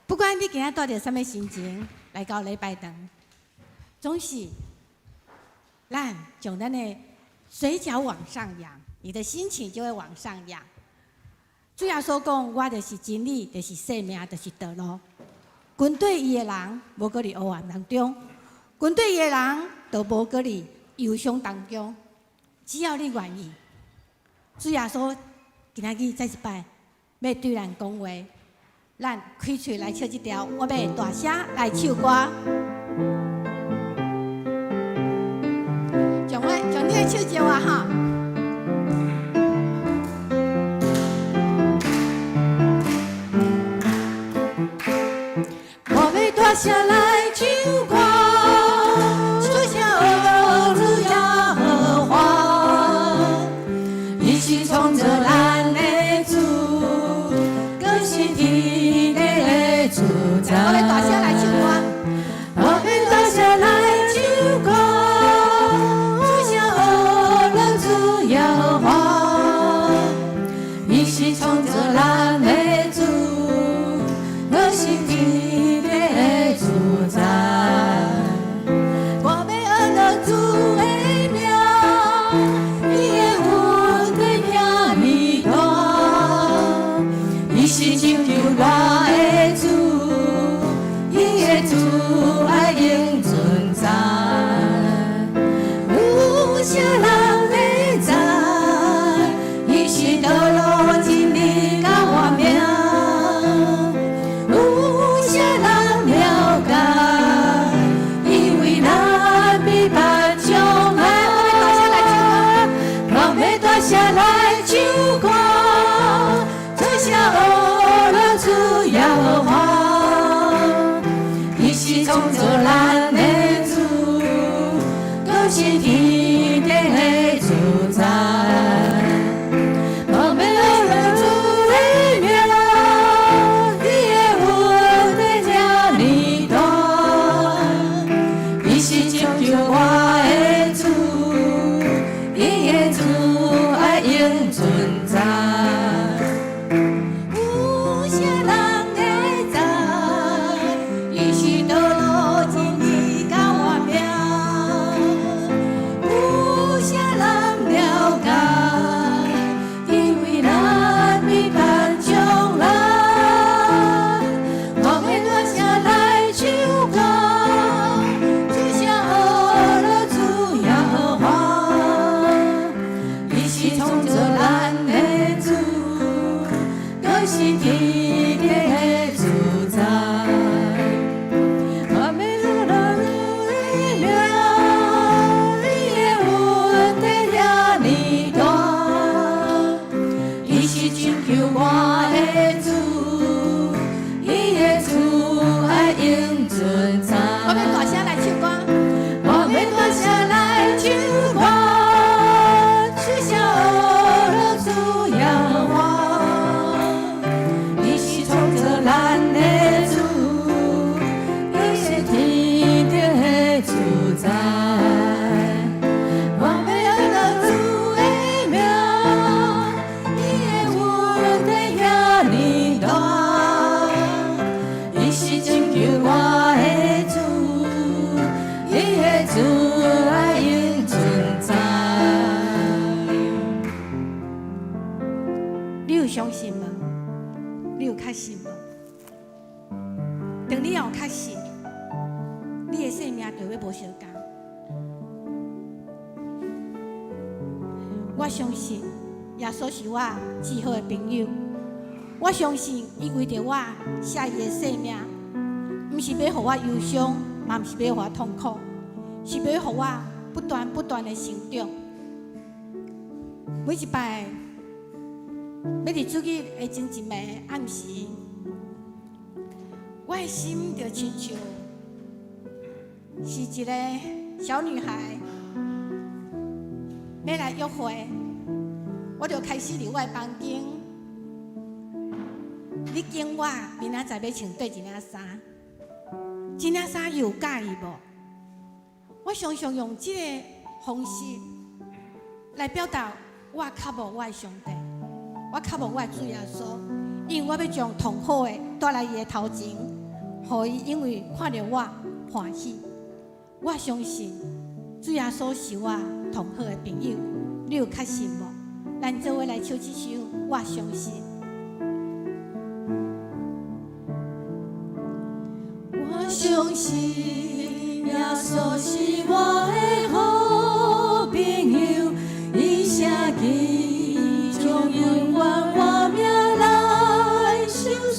不管你今仔带着什么心情来到礼拜堂，总是咱将咱的嘴角往上扬，你的心情就会往上扬。主耶稣讲，我就是真理，就是生命，就是道路。跟对伊的人，无搁伫黑暗当中；跟对伊的人，就无搁伫忧伤当中。只要你愿意，主耶稣今仔日再一摆要对咱讲话。 咱开嘴来唱一条，我要大声来唱歌。将你的手借我哈。我要大声来唱歌，主向儿子耶和华，一起唱着咱的主，更新天的主宰。我要大声来唱歌，我要大声来唱歌，主向儿子耶和华，一起唱着咱的主，更新天的主宰。我要按着主的名，伊的恩典遐尼大，伊是拯救我的主，伊的主爱永存在。有啥人会知？伊是道路真理甲活命。有啥人了解？因为咱比别将来。我要大声来唱歌，吹响儿子耶和华，伊是创造咱的主，更是天地的主宰。我要按主的名，伊的恩典遐尼大，伊是拯救我的主，伊的主爱永存在。有啥人会知？伊是道路真理甲活命。有啥人了解？因为咱比别将来。我要大声来唱歌，主向儿子耶和华，伊是创造咱的主，更是天地的主宰。我要按着主的名，伊的恩典遐尼大，伊是拯救我的主，伊的主爱永存在。我要大声来唱歌，我要大声来唱歌，吹响儿子耶和华，伊是创造咱的主，伊是天地的主宰。我要按着主的名，伊的恩典遐尼大，伊是拯救我的主，伊的主爱永存在。你有相信吗？你有确信吗？当你有确信，你的生命就要无相共。我相信耶稣是我最好的朋友。我相信伊为着我写伊的生命，不是要互我忧伤，嘛不是要互我痛苦，是要互我不断的成长。每一摆要伫主日的前一暝暗时，我的心就亲像是一个小女孩要来约会，我就开始伫我的房间，你见我明仔载要穿对一领衫，这领衫有介意无？我常常用这个方式来表达我较无我的上帝，我较无我的主耶稣，因为我要将同好的带来伊的头前，互伊因为看到我欢喜。我相信主耶稣是我同好的朋友，你有确信无？咱做伙来唱这首《我相信》。我相信耶稣是我的好朋友，伊舍己将永远我命来受死。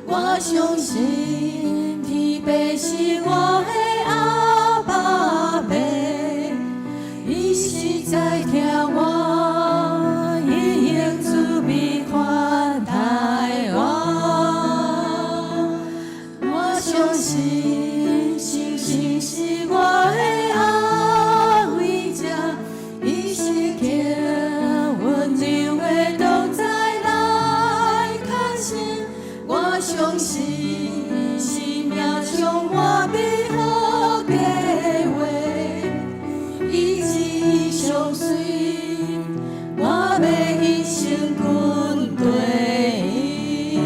我相信天父是我的阿爸爸，伊是在听我，伊用慈悲款待我。我相信星星是我的安慰者，伊是给温柔的同在来看心。我相信生命将我美好计划，伊一相随，我要一生跟对伊。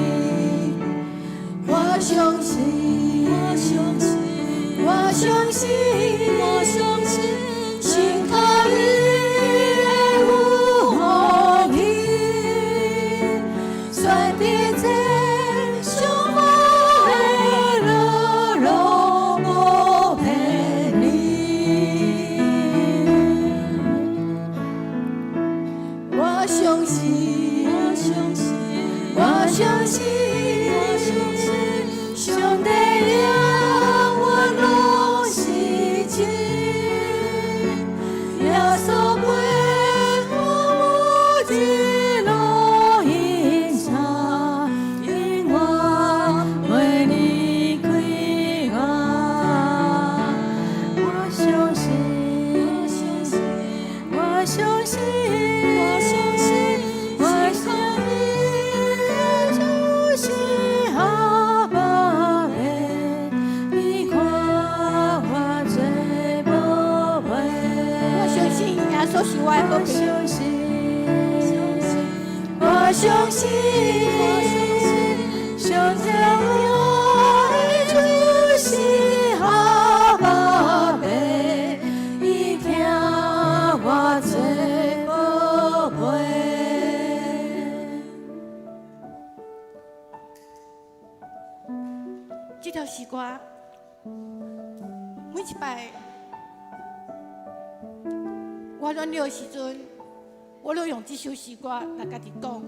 我相信，我相信，我相信，我相信，心靠伊的有福气，选择这上好的路路无骗你。我相信，我相信，我相信，我相信，上帝领我路是真，耶稣陪我一路引导，引我为你归我。我相信，我相信，我相信，我相信，就是阿爸爸，你看我最宝贝。我相信耶稣是我的好朋友。我相信，我相信，上帝我的就是阿爸爸，伊听我最宝贝。这条诗歌，每一摆我软弱的时阵，我都用这首诗歌来家己讲，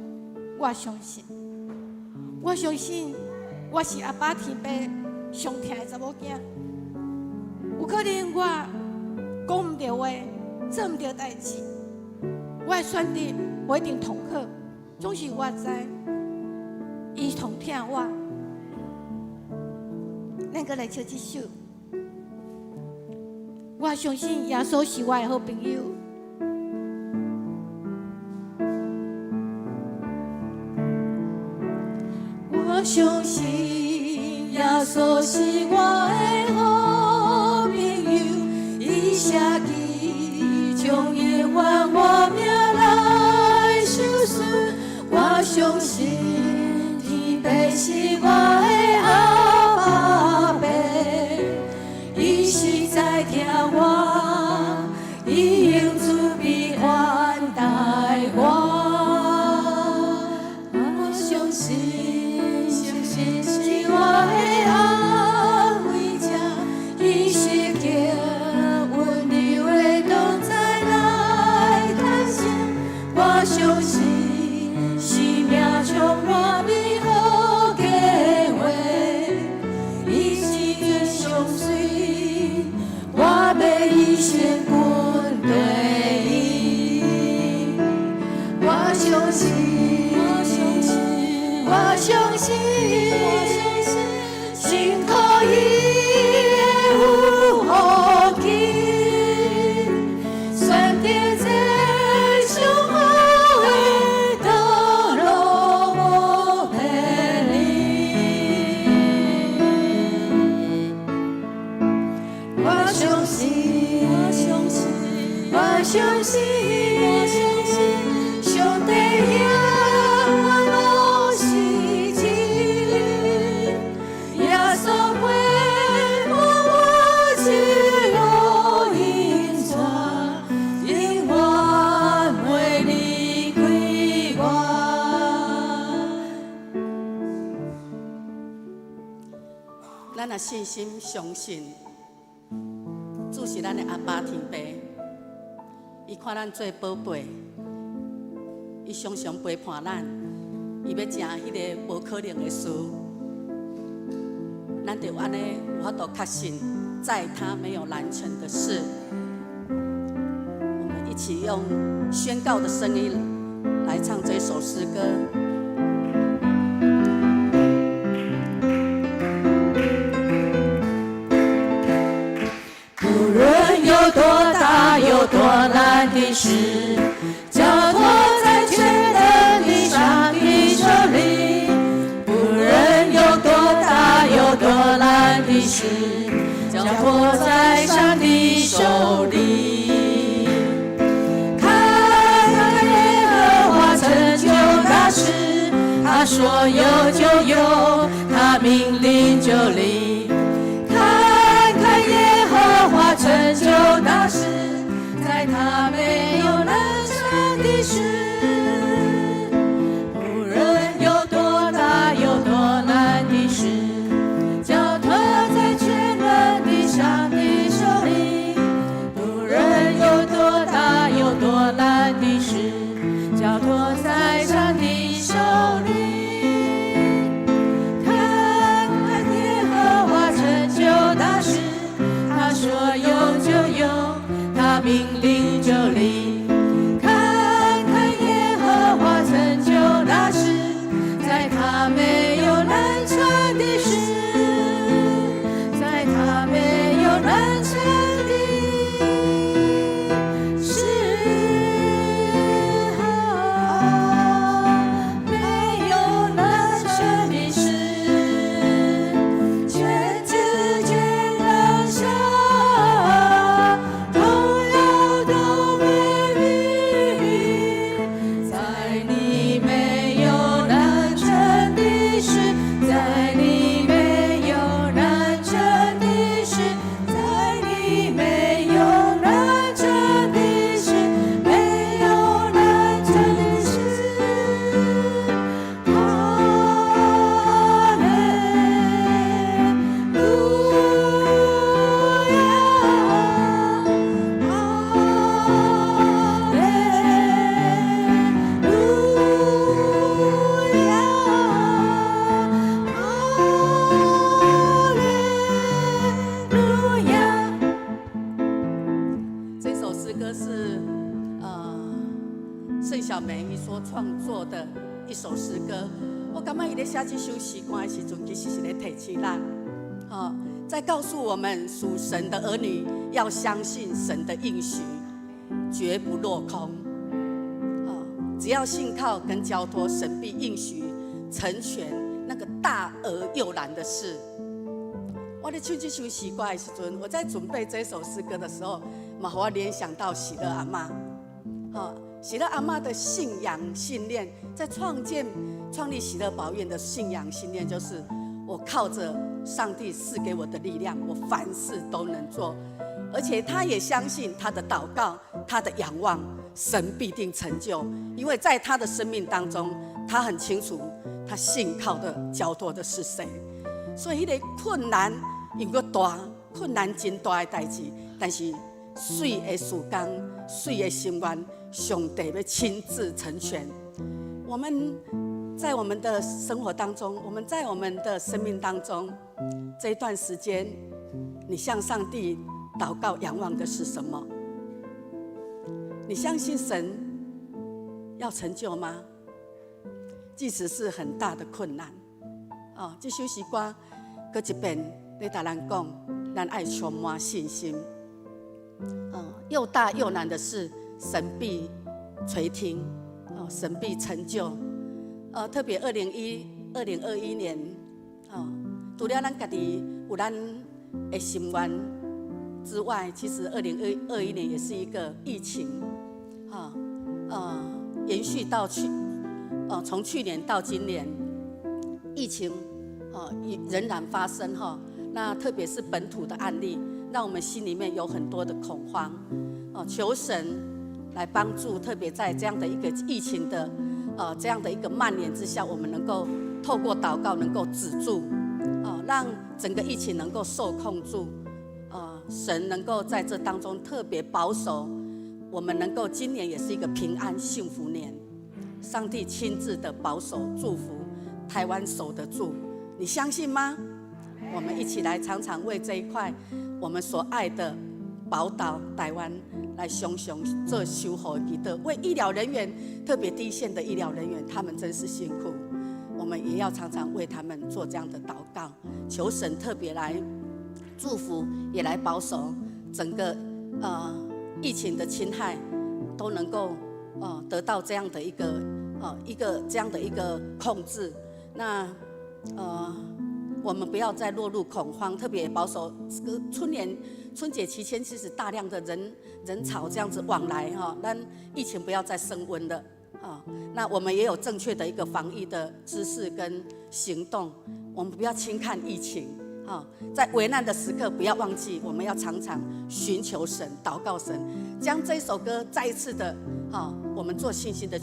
我相信，我相信我是阿爸天父上疼的查某囝。有可能我讲唔到话，做唔到代志，我的选择不一定同好，总是我知伊同疼我。咱搁来唱这首，我相信耶稣是我的好朋友。我相信耶稣是我的好朋友，伊舍己将永远我命来受死。我相信天父是我的阿爸爸，伊是在听我，伊用慈悲款待我。我相信，相信是我的安慰者，伊是叫温柔的同在来看心。我相信生命充满美好计划，伊是相随，我要一生跟对伊。我相信，我相信，我相信，我相信，心靠伊的有福气，选择这上好的道路无骗你。我相信，我相信，我相信，我相信，上帝领我路是信心相信，主是咱的阿爸天父，伊看咱做宝贝，伊常常陪伴咱，伊要成迄个无可能的事，咱就安尼有法度确信，在他没有难成的事。我们一起用宣告的声音来唱这首诗歌。无论有多大有多难的事，交托在全能的上帝手里。无论有多大有多难的事，交托在上帝手里。看耶和华成就大事，他说有就有，他命令就灵。成就大事，在他没有难成的事。无论有多大有多难的事，交托在全能的上帝手里。无论有多大有多难的事，交托在上帝手里。看耶和华成就大事，他说有就有，他命令就灵。看看耶和华成就大事，在他没有难成的事，在他没有难成的事，没有难成的事，全知全能神。创作的一首诗歌，我感觉伊咧写这首诗歌的时阵，其实是咧提醒咱，在告诉我们属神的儿女要相信神的应许，绝不落空。只要信靠跟交托，神必应许成全那个大而又难的事。我咧唱这首诗歌的时阵，我在准备这首诗歌的时候，嘛，我联想到喜乐阿嬷，喜乐阿嬷的信仰信念，在创立喜乐宝院的信仰信念，就是我靠着上帝赐给我的力量，我凡事都能做。而且他也相信他的祷告，他的仰望，神必定成就。因为在他的生命当中，他很清楚他信靠的交托的是谁。所以那个困难因为大，困难真大的代志，但是水的时间，水的心愿，上帝要亲自成全。我们在我们的生活当中，我们在我们的生命当中，这一段时间，你向上帝祷告仰望的是什么？你相信神要成就吗？即使是很大的困难，这首诗歌搁一遍咧甲咱讲，咱爱充满信心。又大又难的事，神必垂听，神必成就。特别2021年，除了咱家己有咱的心愿之外，其实2021年也是一个疫情，延续到从去年到今年，疫情仍然发生那特别是本土的案例，让我们心里面有很多的恐慌。求神来帮助，特别在这样的一个疫情的这样的一个蔓延之下，我们能够透过祷告能够止住，让整个疫情能够受控住，神能够在这当中特别保守，我们能够今年也是一个平安幸福年。上帝亲自的保守祝福，台湾守得住，你相信吗？我们一起来常常为这一块我们所爱的宝岛台湾来熊熊做守护祈祷，为医疗人员，特别第一线的医疗人员，他们真是辛苦，我们也要常常为他们做这样的祷告，求神特别来祝福，也来保守整个疫情的侵害都能够得到这样的一个这样的一个控制。那我们不要再落入恐慌，特别保守春节期间，其实大量的人潮这样子往来哈，让疫情不要再升温了啊。那我们也有正确的一个防疫的知识跟行动，我们不要轻看疫情啊。在危难的时刻，不要忘记我们要常常寻求神、祷告神，将这首歌再一次的我们做信心的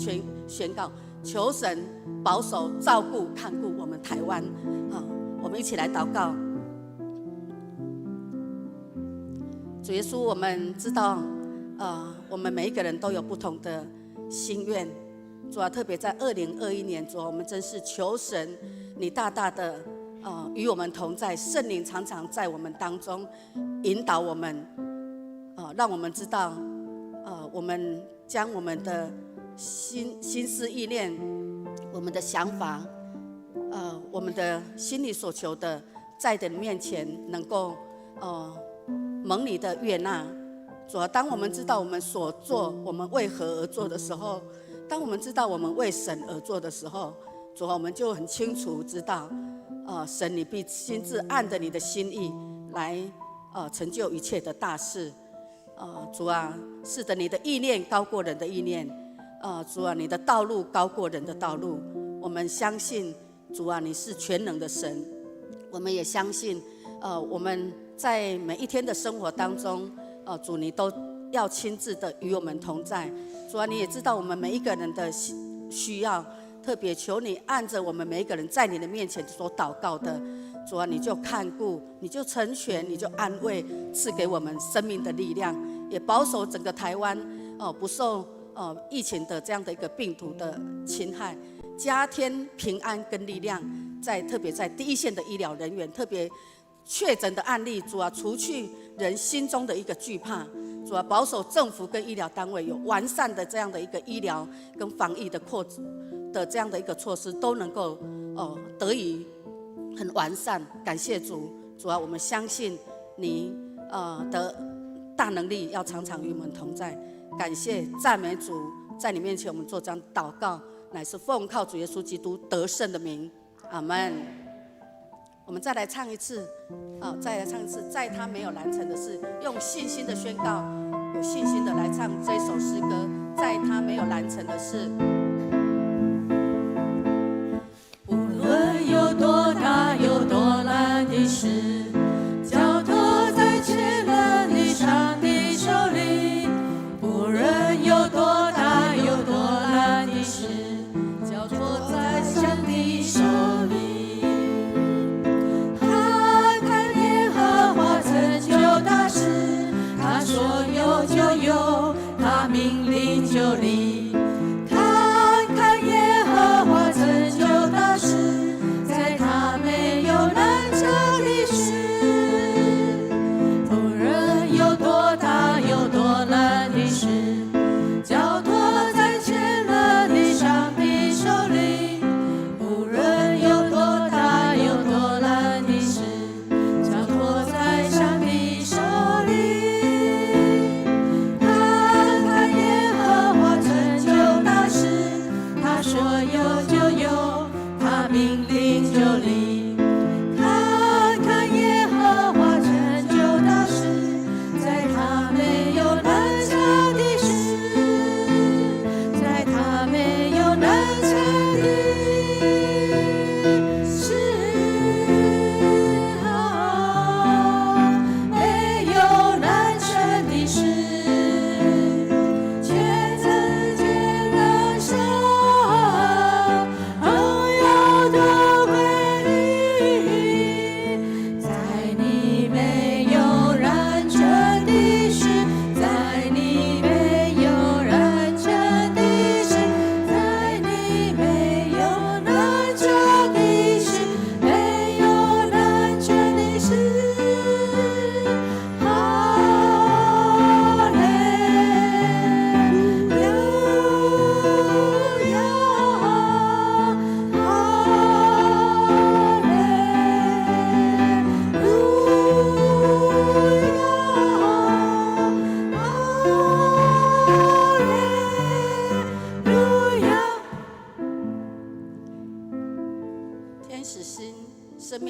宣告，求神保守、照顾、看顾我们台湾啊。我们一起来祷告。主耶稣，我们知道，我们每一个人都有不同的心愿。主啊，特别在2021年，主啊，我们真是求神，你大大的与我们同在，圣灵常常在我们当中引导我们，让我们知道，我们将我们的心思意念、我们的想法。我们的心里所求的，在你的面前能够蒙你的悦纳。主啊，当我们知道我们所做，我们为何而做的时候，当我们知道我们为神而做的时候，主啊，我们就很清楚知道，神你必亲自按着你的心意来成就一切的大事。主啊，是的，你的意念高过人的意念。主啊，你的道路高过人的道路。我们相信。主啊，你是全能的神，我们也相信，我们在每一天的生活当中，主你都要亲自的与我们同在。主啊，你也知道我们每一个人的需要，特别求你按着我们每一个人在你的面前所祷告的，主啊，你就看顾，你就成全，你就安慰，赐给我们生命的力量，也保守整个台湾，不受疫情的这样的一个病毒的侵害。加添平安跟力量，特别在第一线的医疗人员，特别确诊的案例，主啊，除去人心中的一个惧怕，主啊，保守政府跟医疗单位有完善的这样的一个医疗跟防疫的这样的一个措施，都能够得以很完善。感谢主，主啊，我们相信你的大能力要常常与我们同在。感谢赞美主，在你面前我们做这样祷告。乃是奉靠主耶稣基督得胜的名，阿们。我们再来唱一次，在他没有难成的事，用信心的宣告，有信心的来唱这首诗歌，在他没有难成的事。无论有多大有多难的事，交托在全能的上帝手里。无论有多大有多难的事，托在上帝手里，看看耶和华成就大事，他说有就有，他命令就立。看看耶和华成就大事，在他没有难成的事。无论有多大有多难的事，交托在全能的上帝手里。无论有多大有多难的事，交托在上帝手里。看看耶和华成就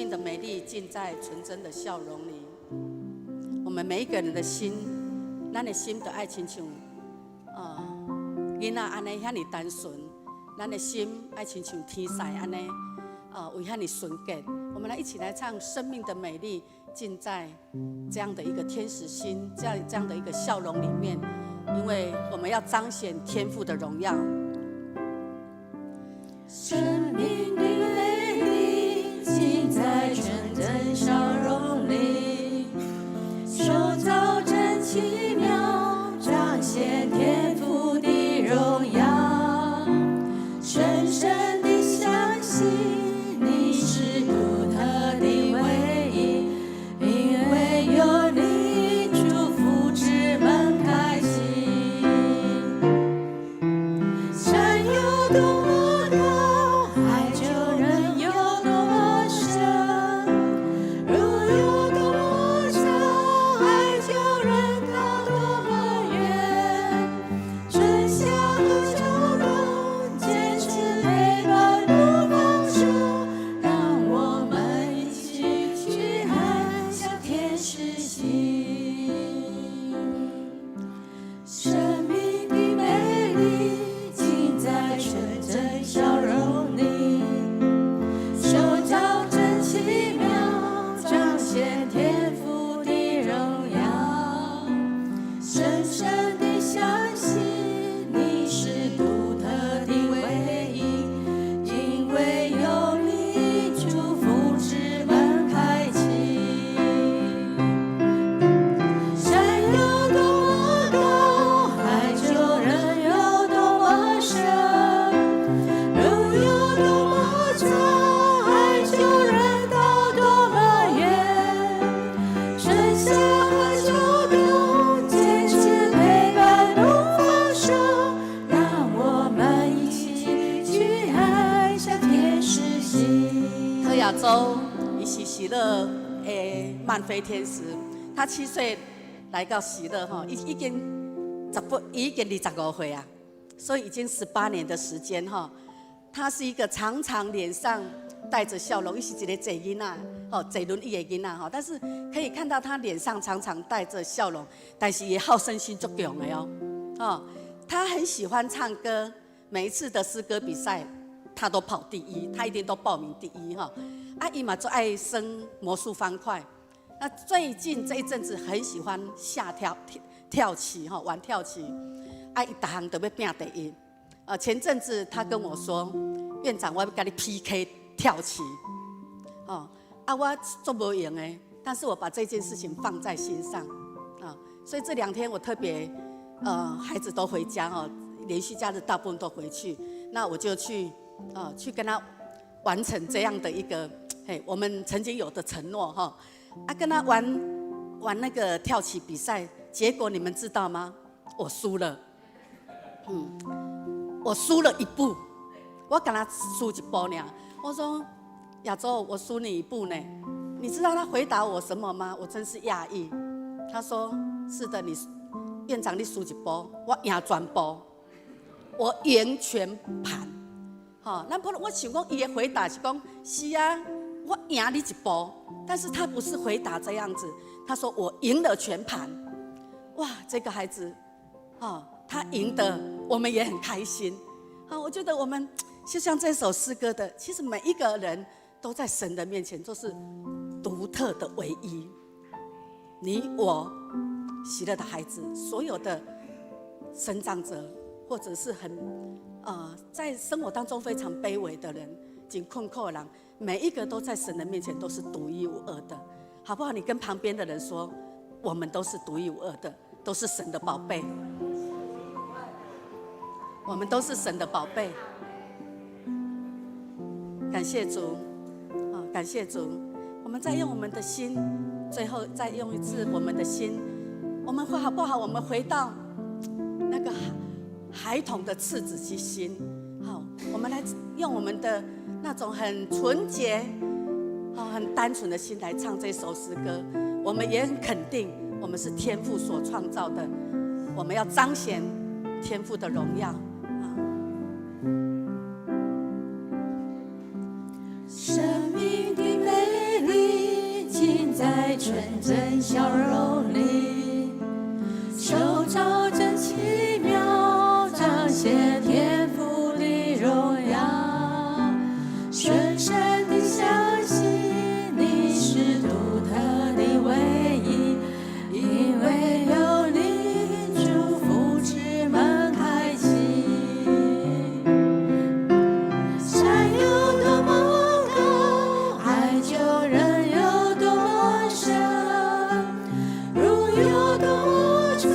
命的美丽尽在纯真的笑容里。我们每一个人的心，咱的心就爱亲像囡仔安尼遐尼单纯，咱的心爱亲像天使安尼为遐尼纯洁。我们来一起来唱《生命的美丽尽在这样的一个天使心，这样的一个笑容里面，因为我们要彰显天父的荣耀。生命的美丽尽在纯真笑容里，受造真奇妙，彰显天父的荣耀。深深地相信你是独特的唯一，因为有你，祝福之门开启。山有多么高，海就人有多么深，路有多么长，爱就人到多么远。春夏和秋冬，坚持陪伴不放手，让我们一起去爱，像天使心。生命的美丽尽在纯真笑容里，受造真奇妙，彰显天父的荣耀。深深地相信你是独特的唯一，因为有你，祝福之门开启。山有多么高，海就人有多么深，路有多么长，爱就人到多么远。春夏和秋冬，坚持陪伴不放手，让我们一起去爱，像天使心。柯亚洲，伊是喜乐的曼菲天使，他7岁来到喜乐哈，已经25岁啊，所以已经18年的时间哈。他是一个常常脸上带着笑容，伊是一个坐囡仔，坐轮椅的囡仔哈，但是可以看到他脸上常常带着笑容，但是也好胜心足强的哦。他很喜欢唱歌，每一次的诗歌比赛，他都跑第一，他一定都报名第一哈。伊嘛最爱生魔术方块。那最近这一阵子很喜欢下跳棋哈，玩跳棋，伊每项都要拼第一。前阵子他跟我说，院长，我要跟你 PK 跳棋，我做不赢的，但是我把这件事情放在心上，所以这2天我特别，孩子都回家哈，连续假日大部分都回去，那我就去跟他完成这样的一个，我们曾经有的承诺哈，跟他玩那个跳棋比赛，结果你们知道吗？我输了，我输了1步，我跟他输1步呢。我说亚洲，我输你1步呢。你知道他回答我什么吗？我真是讶异。他说：是的，院长你输1步，我赢全部，我赢全盘。那我想讲，伊的回答是讲，是啊，我赢你1步，但是他不是回答这样子，他说我赢了全盘。哇，这个孩子，他赢得我们也很开心。我觉得我们就像这首诗歌的，其实每一个人都在神的面前都是独特的唯一。你我喜乐的孩子，所有的生长者，或者是在生活当中非常卑微的人，真困苦的人，每一个都在神的面前都是独一无二的，好不好？你跟旁边的人说，我们都是独一无二的，都是神的宝贝。我们都是神的宝贝，感谢主，感谢主。我们再用我们的心，最后再用一次我们的心，我们会好不好？我们回到那个孩童的赤子之心，好，我们来用我们的那种很纯洁、很单纯的心来唱这首诗歌。我们也很肯定，我们是天父所创造的，我们要彰显天父的荣耀。生命的美纯真笑容里，手照真奇妙，彰显天赋的荣耀。深深地相信你是独特的唯一，因为有你祝福之门开启。山有多么高，爱就人有多么深，路有多么长，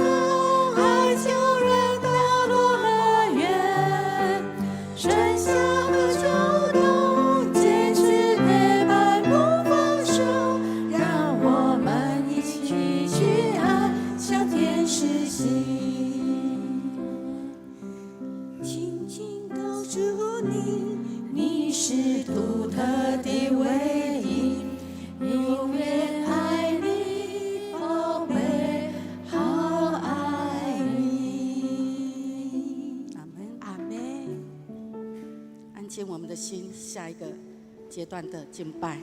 爱就人到多么远。春夏和秋冬，坚持陪伴不放手，让我们一起去爱，向天实行。轻轻告诉你，你是独特的唯一，永远爱你，宝贝，好爱你。阿门。阿门。安静我们的心，下一个阶段的敬拜。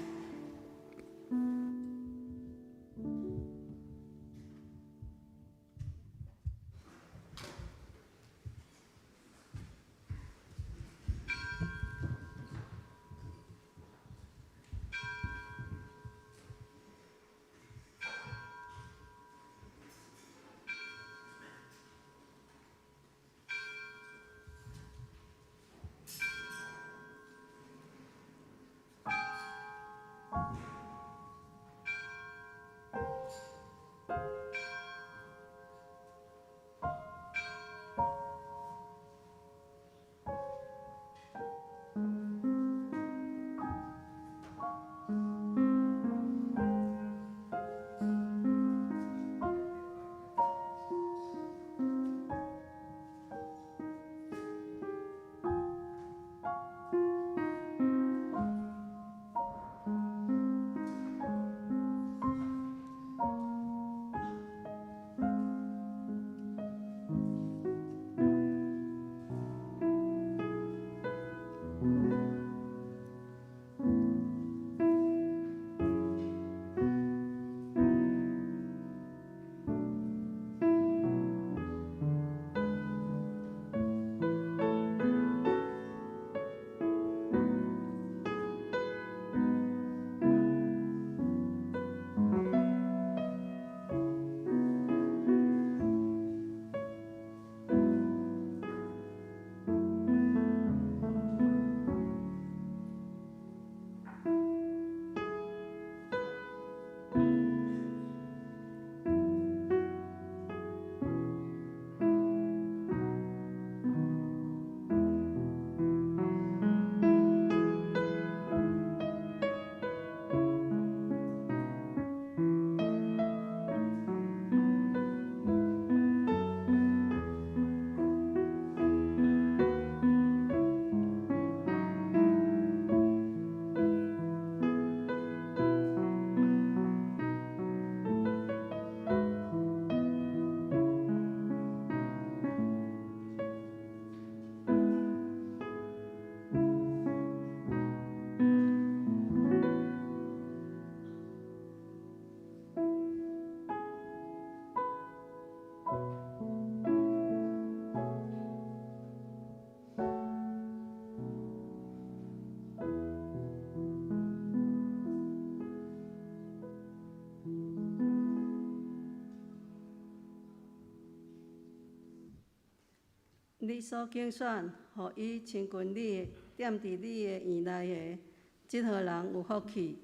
你所拣选，互伊亲近你，踮伫你的院内的，即号人有福气。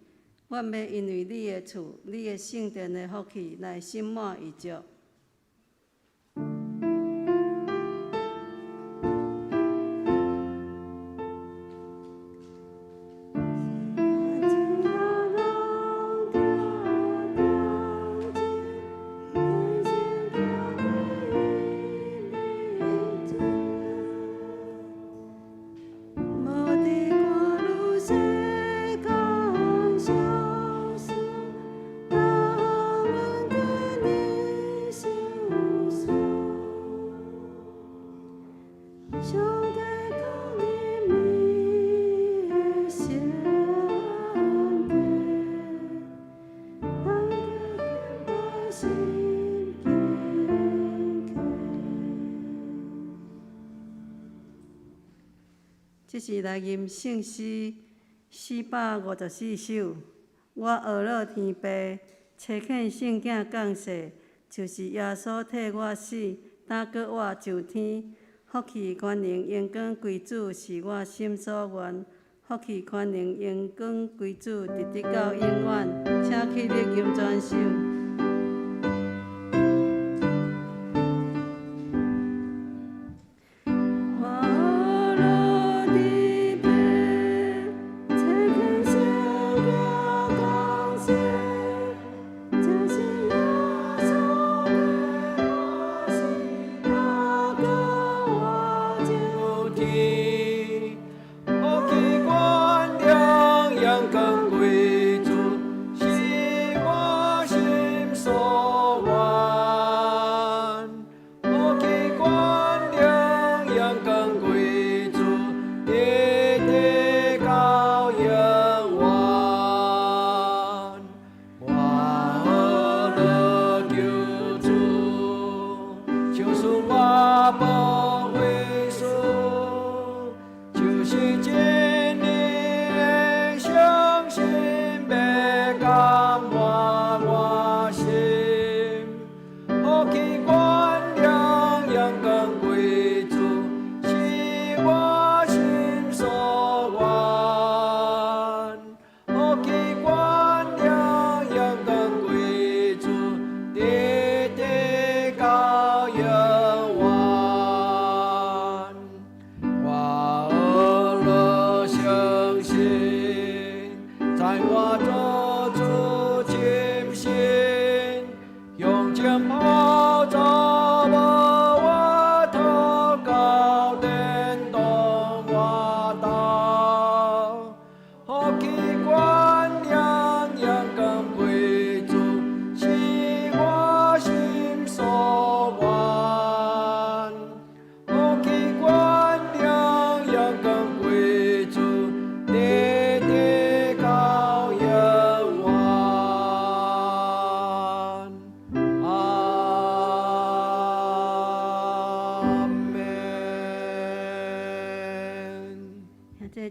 阮要因为你的厝、你的圣殿的福气来心满意足。这是内吟圣诗454首。我学了天父，差遣圣囝降世，就是耶稣替我死，担过我上天。福气、权能、荣光归主，是我心所愿。福气、权能、荣光归主，直直到永远。请起立吟全首。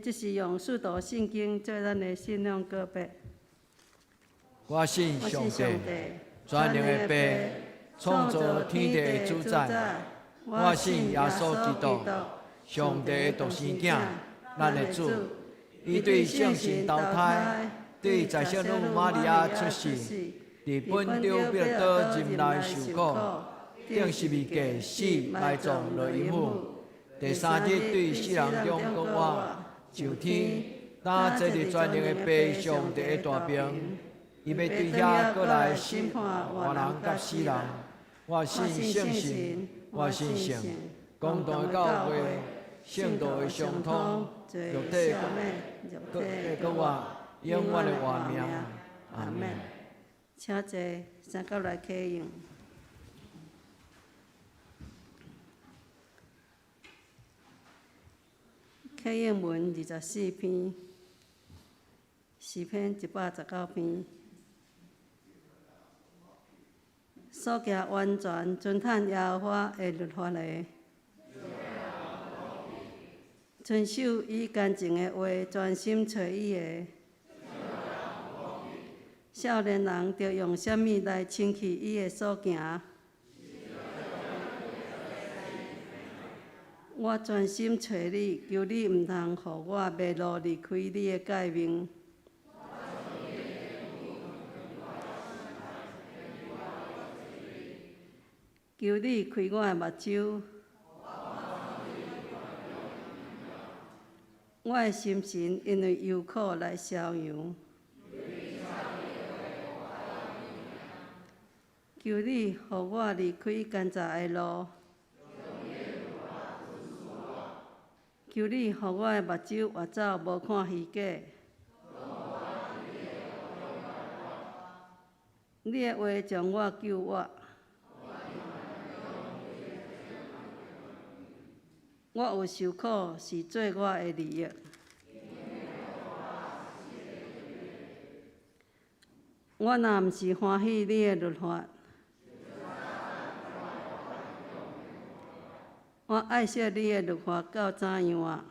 这是用四道圣经做咱的信仰告白。我信上帝，全能的父，创造天地的主宰。我信耶稣基督，上帝的独生囝，咱的主。伊对圣神投胎，对在小女玛利亚出世，伫本丢彼拉多任内受苦，顶十字架死埋葬落阴府。第三日对世人中讲话。上天，当坐伫全能的父上帝的大兵，伊要对遐过来审判活人甲死人。我信圣神，我信圣，公道的教会，圣道的相通，肉体各我永远的活命。阿门。请坐，三角来启用。启应文24篇，诗篇119篇。所行完全遵趁耶和华的律法的，遵守伊干净的话，专心找伊的。少年人着用什么来清气伊的所行？我专心找你，求你毋通互我迷路离开你的诫命。求你开我的目睭，我的心神因为忧苦来消扬。求你互我离开奸诈的路。求你互我的目睭越走无看虚假。你的话将我救我。我有受苦，是做我的利益。我若毋是欢喜你的律法，我爱惜你的律法到怎样啊？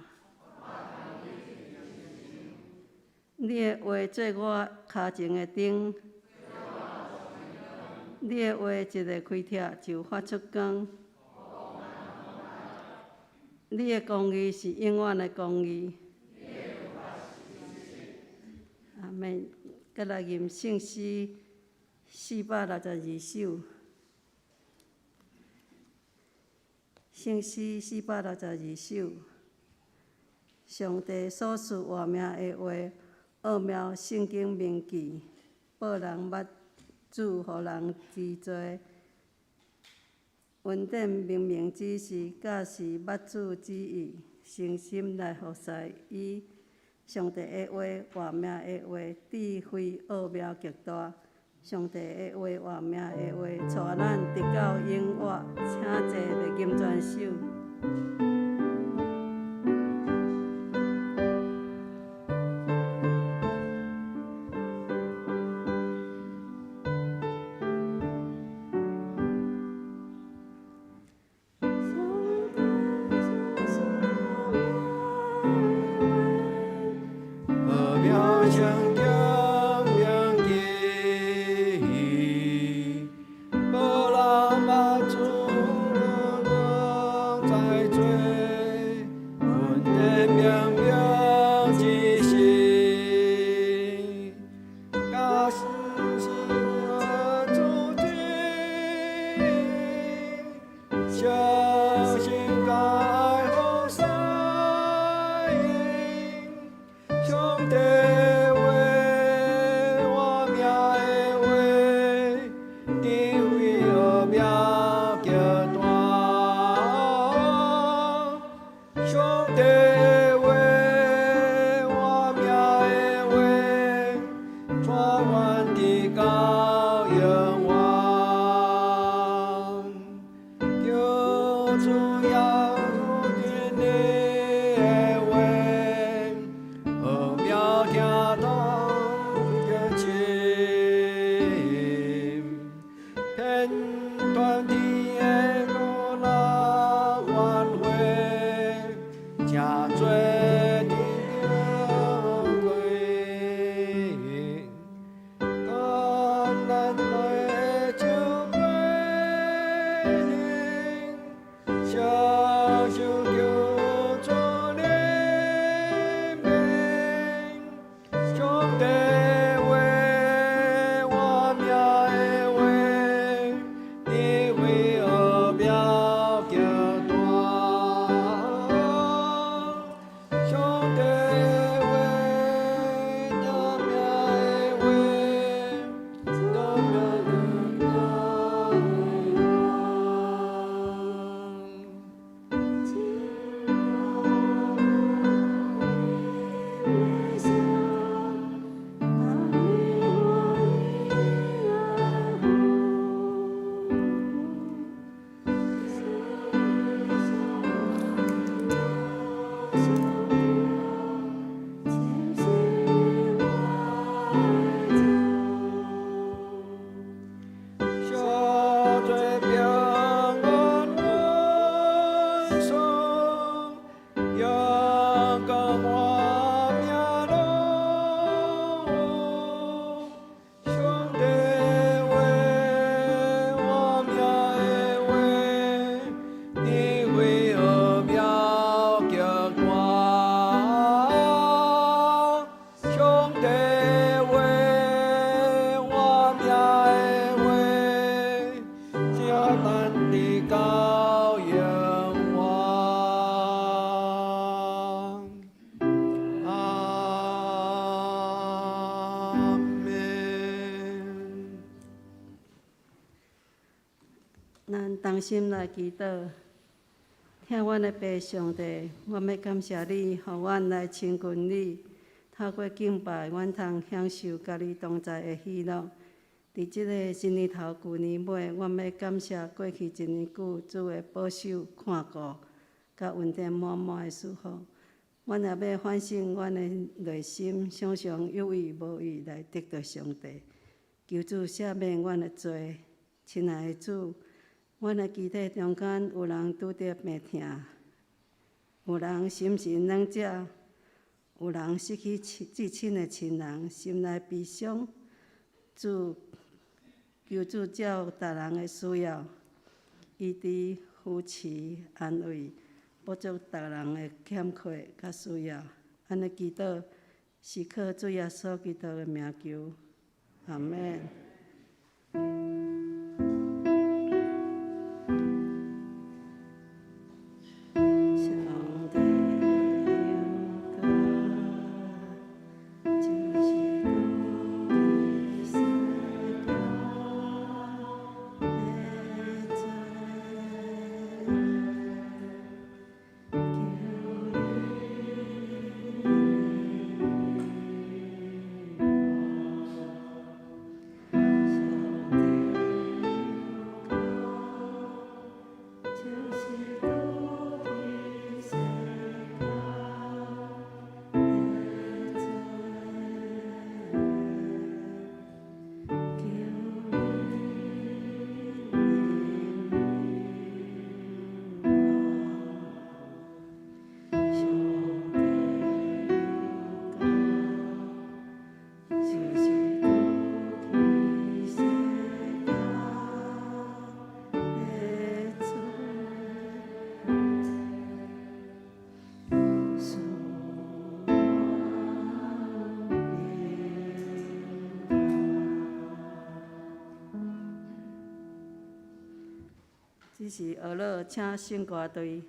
你的话做我脚前的灯，你的话一个开拆就发出光。你的公义是永远的公义。阿门。再来念圣诗462首。圣诗462首。上帝所赐活命的话，奥妙圣经铭记，报人捌主，互人知罪。恩典明明指示，假是捌主旨意，诚心来服侍伊。上帝的话，活命的话，智慧奥妙极大。上帝的话，活命的话，带咱直到永远。请坐来吟全首。咱同心来祈祷，听阮的爸上帝，阮要感谢你，互阮来亲近你，透过敬拜，阮通享受甲你同在的喜乐。伫即个新年头旧年尾，阮要感谢过去一年久主的保守看顾，甲恩典满满的祝福。阮也要反省阮的内心，常常有意无意来得罪上帝，求主赦免阮的罪。亲爱的主，阮的肢体中间有人拄着病痛，有人心神软弱，有人失去至亲的亲人，心内悲伤，求主照逐人的需要，医治、扶持、安慰，补足逐人的欠缺甲需要。安尼祈祷是靠主耶稣基督的名求，阿免。这是学乐请圣歌队。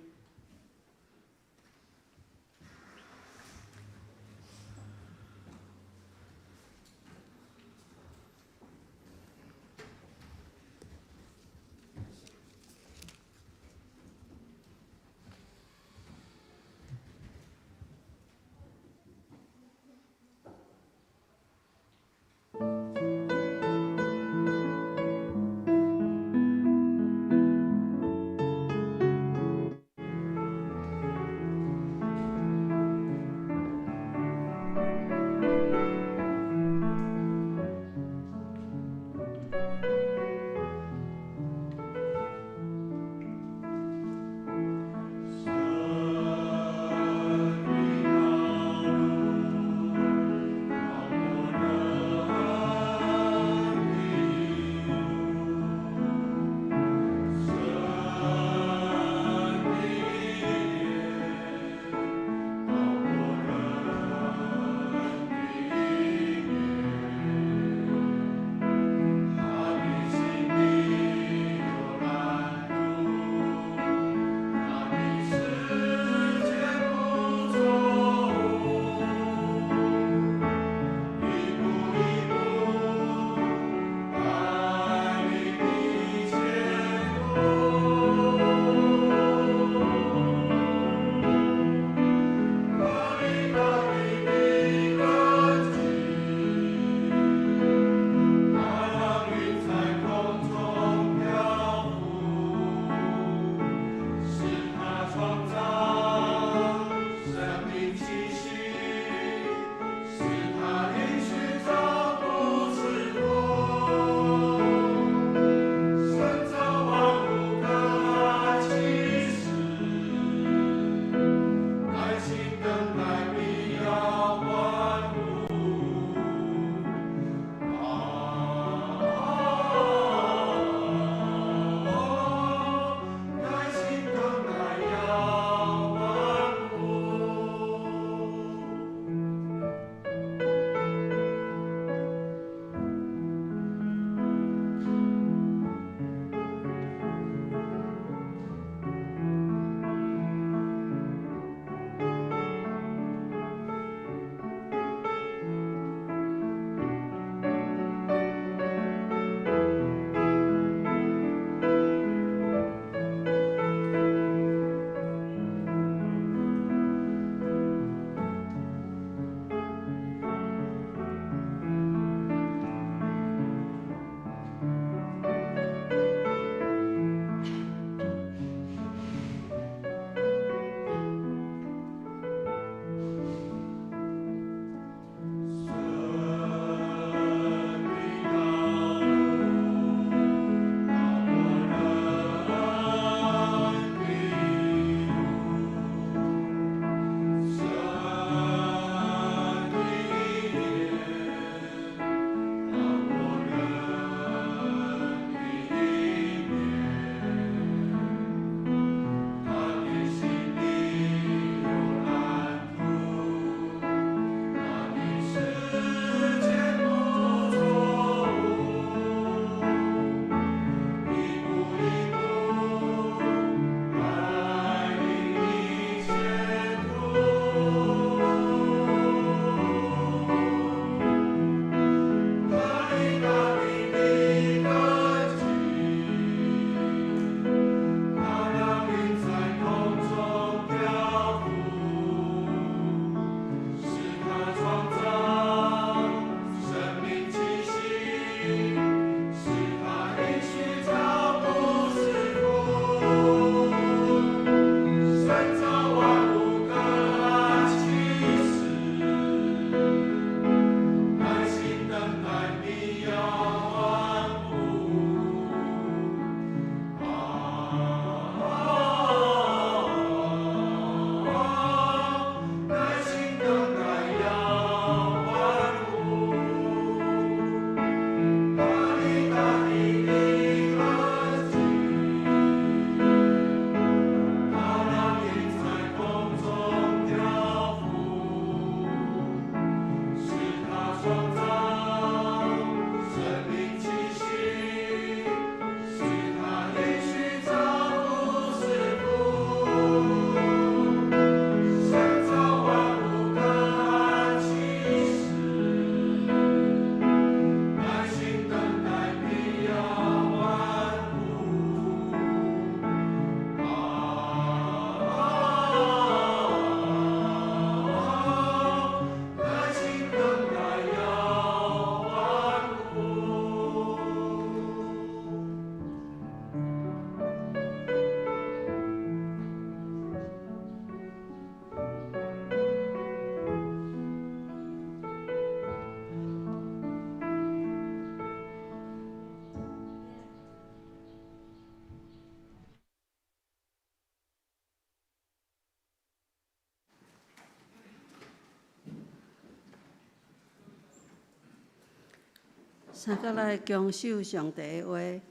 三个来强守上帝的话，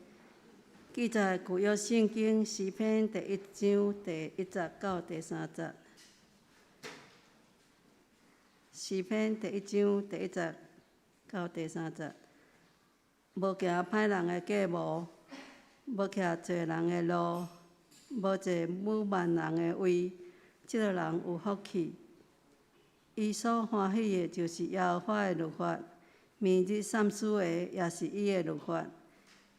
记在旧约圣经诗篇第1章第1节到第3节。诗篇第1章第1节到第3节。无行歹人的计谋，无徛罪人的路，无坐侮慢人的位，即个人有福气。伊所欢喜的，就是耶和华的律法，明日三思的，也是伊的律法。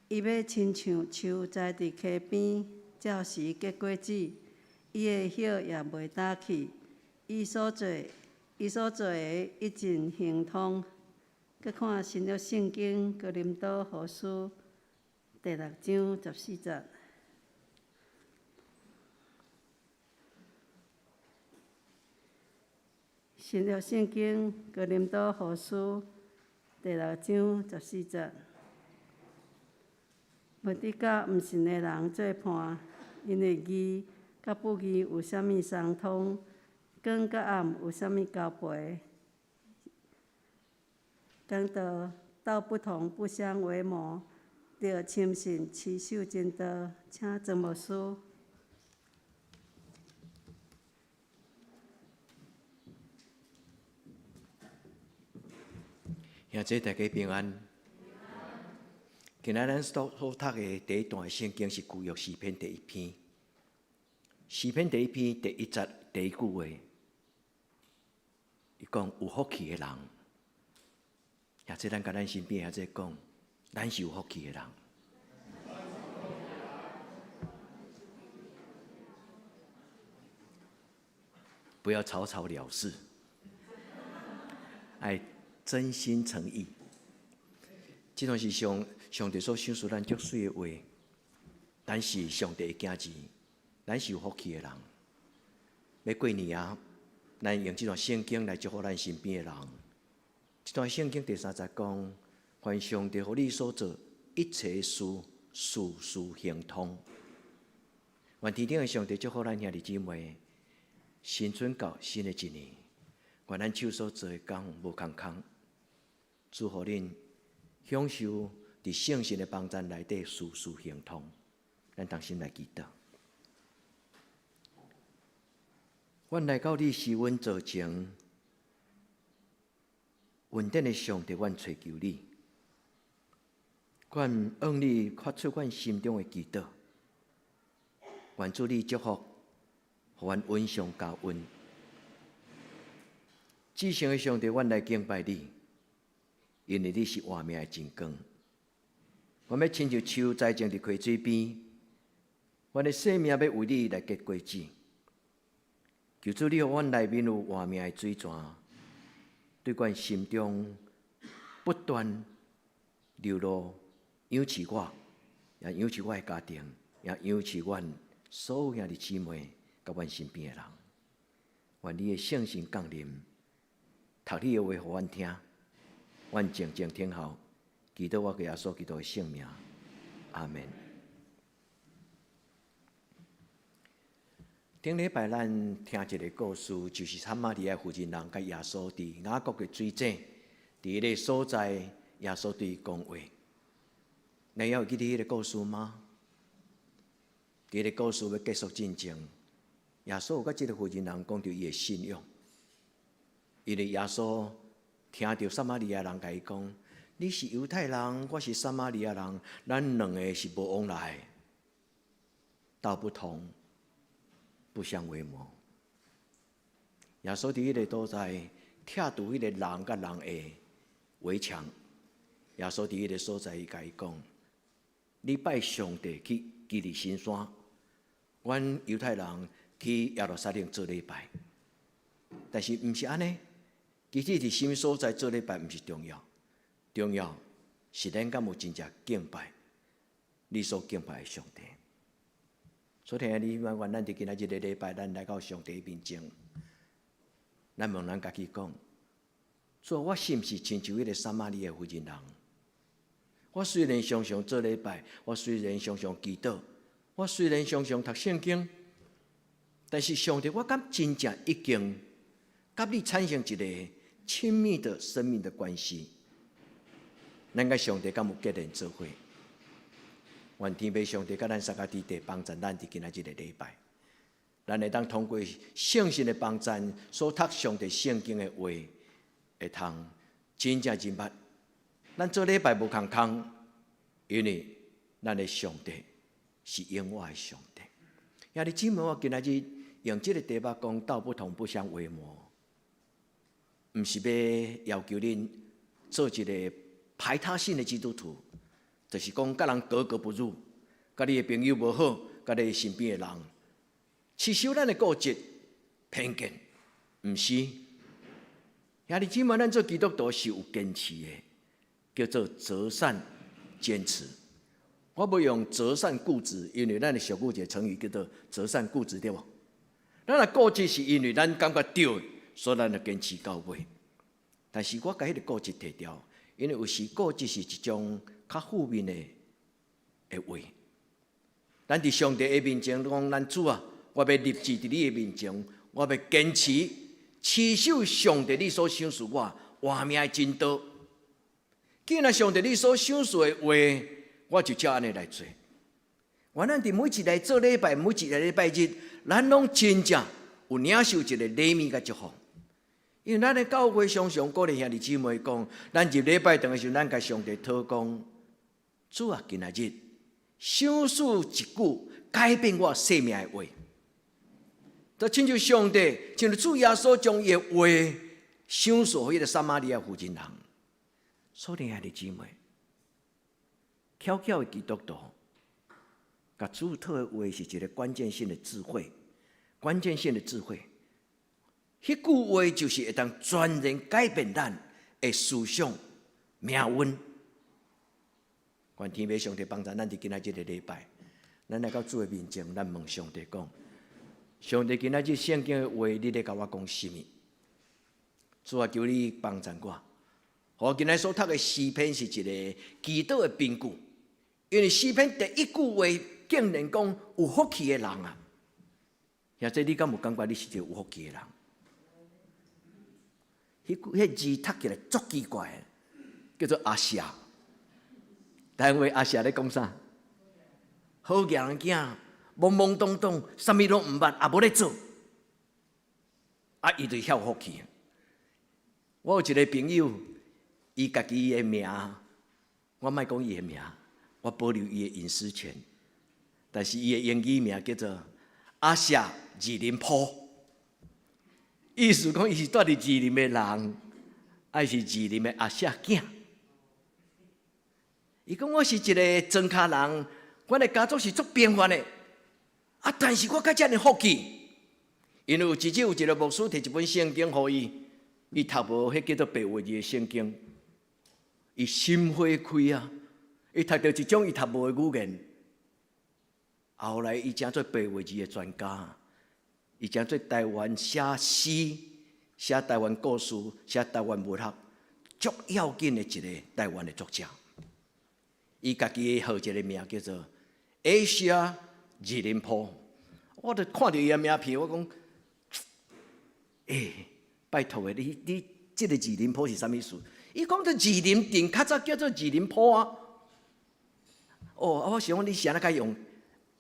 伊要亲像树栽伫溪边，照时结果子，伊的叶也袂干去。伊所做的一尽亨通。佮看新约圣经哥林多后书第6章14节。新约圣经哥林多后书第6章14节。无得甲毋信的人做伴，因为义甲不义有啥物相通？光甲暗有啥物交陪？讲到道不同，不相为谋，着深信持守真道。请曾牧师。兄弟大家平安。今仔咱所读的第一段圣经是旧约诗篇第1篇。诗篇第1篇第1节第一句话，伊讲有福气的人。也即咱甲咱身边也即讲，咱是有福气的人。不要草草了事，爱真心诚意。即段是上帝所赏赐咱足水的话，咱是上帝的囝子，咱是有福气的人。要过年啊，咱用即段圣经来祝福咱身边的人。这段圣经第3节讲，凡上帝互你所做一切事，事事亨通。愿天顶的上帝祝福咱兄弟姊妹，新春到新的一年，愿咱手所做的工无空空，祝福恁享受伫圣神的帮助内底事事亨通。咱同心来祈祷。阮来到你是阮做前。稳定的上帝，阮祈求你，愿愿你发出阮心中的祈祷，愿主你祝福，互阮恩上加恩。至圣的上帝，阮来敬拜你，因为你是活命的真光。我要亲像树栽种伫溪水边，阮的生命要为你来结果子。求主你，互阮内面有活命的水泉。对阮心中不断流露，养起我，也养起我的家庭，也养起阮所有兄弟姊妹，甲阮身边的人。愿你的圣神降临，读你的话，互阮听，阮静静听候，祈祷我给耶稣基督的圣名，阿门。顶礼拜咱听一个故事，就是撒玛利亚妇人人甲耶稣伫雅各的水井，伫迄个所在，耶稣对伊讲话。你还记得迄个故事吗？伫迄个故事要结束之前，耶稣有甲即个妇人人讲着伊的信仰，因为耶稣听到撒玛利亚人甲伊讲：“你是犹太人，我是撒玛利亚人，咱两个是无往来，道不同。”不相为谋。耶稣伫迄个所在，拆除迄个人甲人的围墙。耶稣伫迄个所在，伊甲伊讲：“你拜上帝去基利新山，阮犹太人去耶路撒冷做礼拜。但是毋是安尼，其实伫什么所在做礼拜毋是重要，重要是咱敢有真正敬拜你所敬拜的上帝。”所以听你愿咱伫今仔日的礼拜，咱来到上帝面前，咱问咱家己讲：主，我是毋是亲像迄个撒玛利亚妇人人？我虽然常常做礼拜，我虽然常常祈祷，我虽然常常读圣经，但是上帝，我敢真正已经甲你产生一个亲密的生命的关系？咱甲上帝敢有结连做伙？愿天父上帝甲咱三家弟弟帮助咱伫今仔日的礼拜，咱会当通过圣神的帮助，所读上帝圣经的话，会通真正明白，咱做礼拜无空空，因为咱的上帝是永远的上帝。兄弟姊妹，我今仔日用这个题目讲道不同不相为谋，毋是要求恁做一个排他性的基督徒。就是讲，甲人格格不入，甲你的朋友无好，甲你身边的人，持守咱的固执、偏见，毋是。兄弟姊妹，咱做基督徒是有坚持的，叫做择善坚持。我要用择善固执，因为咱的俗语一个成语叫做择善固执，对无？咱的固执是因为咱感觉对的，所以咱就坚持到尾。但是我甲迄个固执提掉，因为有时固执是一种较负面的话。咱伫上帝的面前讲，咱主啊，我要立志伫你的面前，我要坚持持守上帝你所赏赐我活命的真道。既然上帝你所赏赐的话，我就照安尼来做。愿咱伫每一来做礼拜，每一个礼拜日，咱拢真正有领受一个礼物甲祝福。因为咱的教会常常鼓励兄弟姊妹讲，咱入礼拜堂的时候，咱甲上帝祷讲。主啊，今仔日赏赐一句改变我生命的话，就亲像上帝，像主耶稣将伊的话赏赐予迄个撒玛利亚妇人人。所以兄弟姊妹，巧巧的基督徒，甲主讨的话是一个关键性的智慧，关键性的智慧。迄句话就是会当全然改变咱的思想、命运。愿天父上帝帮助咱伫今仔日的礼拜，咱来到主的面前，咱问上帝讲：上帝今仔日圣经的话，你咧甲我讲什么？主啊，求你帮助我。我今仔所读的诗篇是一个祈祷的凭据，因为诗篇第一句话竟然讲有福气的人啊！或者你敢有感觉你是一个有福气的人？迄字读起来足奇怪的，叫做阿夏。台湾阿夏咧讲啥？好养人囝，懵懵懂懂，啥物拢毋捌，也无咧做，伊就晓福气。我有一个朋友，伊家己的名，我莫讲伊的名，我保留伊的隐私权。但是伊的英语名叫做阿夏二林坡，意思讲伊是住伫二林的人，还是二林的阿夏囝。伊讲我是一个庄脚人，我的家族是足变化的，但是我较遮尔福气，因为有一个牧师摕一本圣经互伊，伊读无迄叫做白话字的圣经，伊心花开啊！伊读到一种伊读无的语言，后来伊成做白话字的专家，伊成做台湾写诗、写台湾故事、写台湾文学足要紧的一个台湾的作者。伊家己号一个名叫做 Asia 二林坡，我就看到伊的名片，我讲，拜托的，你这个二林坡是啥意思？伊讲做二林镇，较早叫做二林坡啊。我想讲你是安怎用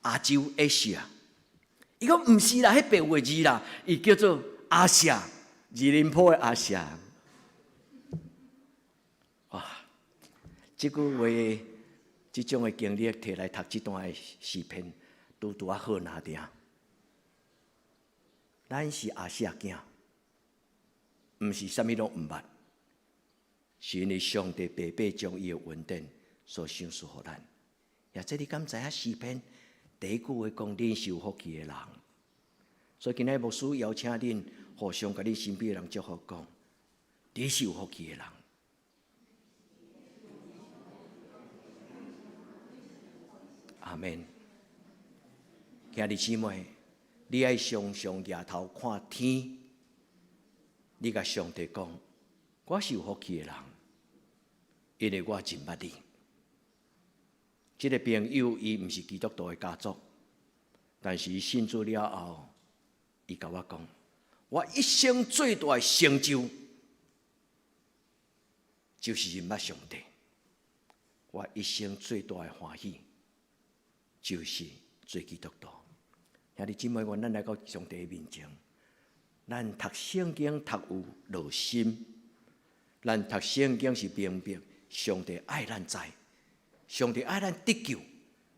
亚洲 Asia？ 伊讲毋是啦，迄白话字啦，伊叫做阿夏，二林坡的阿夏。哇，这句话。这种的经历摕来读这段的诗篇，拄啊好拿定。咱是阿夏囝，毋是啥物拢毋捌，是因为上帝白白将伊的恩典所赏赐予咱。也这你敢知影诗篇第一句话讲，恁是有福气的人。所以今日牧师邀请恁互相甲恁身边的人祝福讲，你是有福气的人。阿们，兄弟姊妹，你爱常常抬头看天，你甲上帝讲，我是有福气的人，因为我真捌你。这个朋友伊毋是基督徒的家族，但是信主了后，伊甲我讲，我一生最大的成就，就是认捌上帝。我一生最大的欢喜，就是做基督徒。兄弟姊妹，咱来到上帝的面前，咱读圣经读有落心，咱读圣经是明白上帝爱咱知，上帝爱咱得救，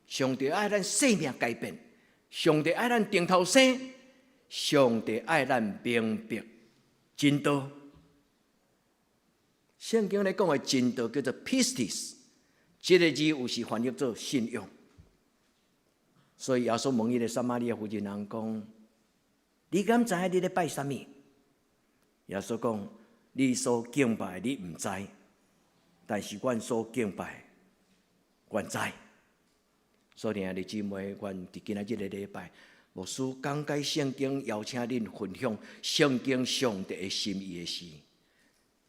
上帝爱咱生命改变，上帝爱咱顶头生，上帝爱咱明白真道。圣经咧讲的真道叫做 pistis， 这个字有时翻译做信仰。所以耶稣问伊个撒玛利亚妇人人讲：“你敢知影你咧拜啥物？”耶稣讲：“你所敬拜你唔知，但是阮所敬拜，阮知。”所以兄弟姊妹，阮伫今仔日个礼拜，牧师讲解圣经，邀请恁分享圣经上帝的心意的事。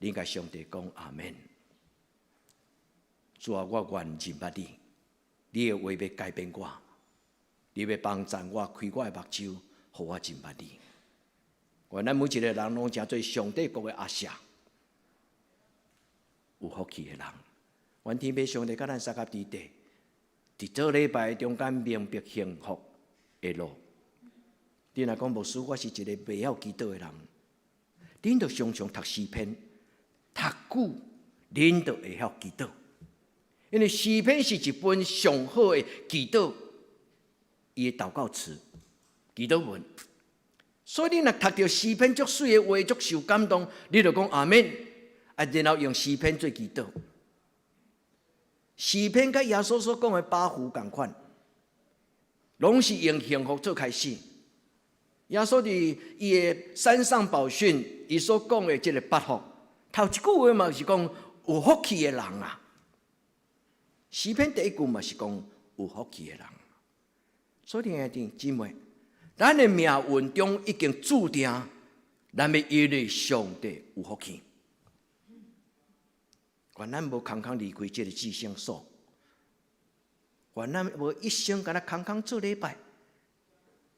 恁甲上帝讲阿门。主啊，我愿认捌你，你的话要改变我。你要帮助我，开我的目睭，互我认捌你。愿咱每一个人拢成做上帝国的阿舍，有福气的人。愿天父上帝甲咱三甲伫地，伫这礼拜中间明白幸福的路。你若讲牧师，我是一个未晓祈祷的人，恁着常常读诗篇，读久，恁着会晓祈祷。因为诗篇是一本上好的祈祷。伊的祷告词、祈祷文，所以你若读到诗篇足水的话，足受感动，你就讲阿门，然后用诗篇做祈祷。诗篇甲耶稣所讲的八福同款，拢是用幸福做开始。耶稣伫伊的山上宝训，伊所讲的这个八福，头一句话嘛是讲有福气的人啊。诗篇第一句嘛是讲有福气的人。所以兄弟姊妹，咱的命运中已经注定，咱要依赖上帝有福气。愿咱无空空离开这个至圣所，愿咱无一生敢若空空做礼拜，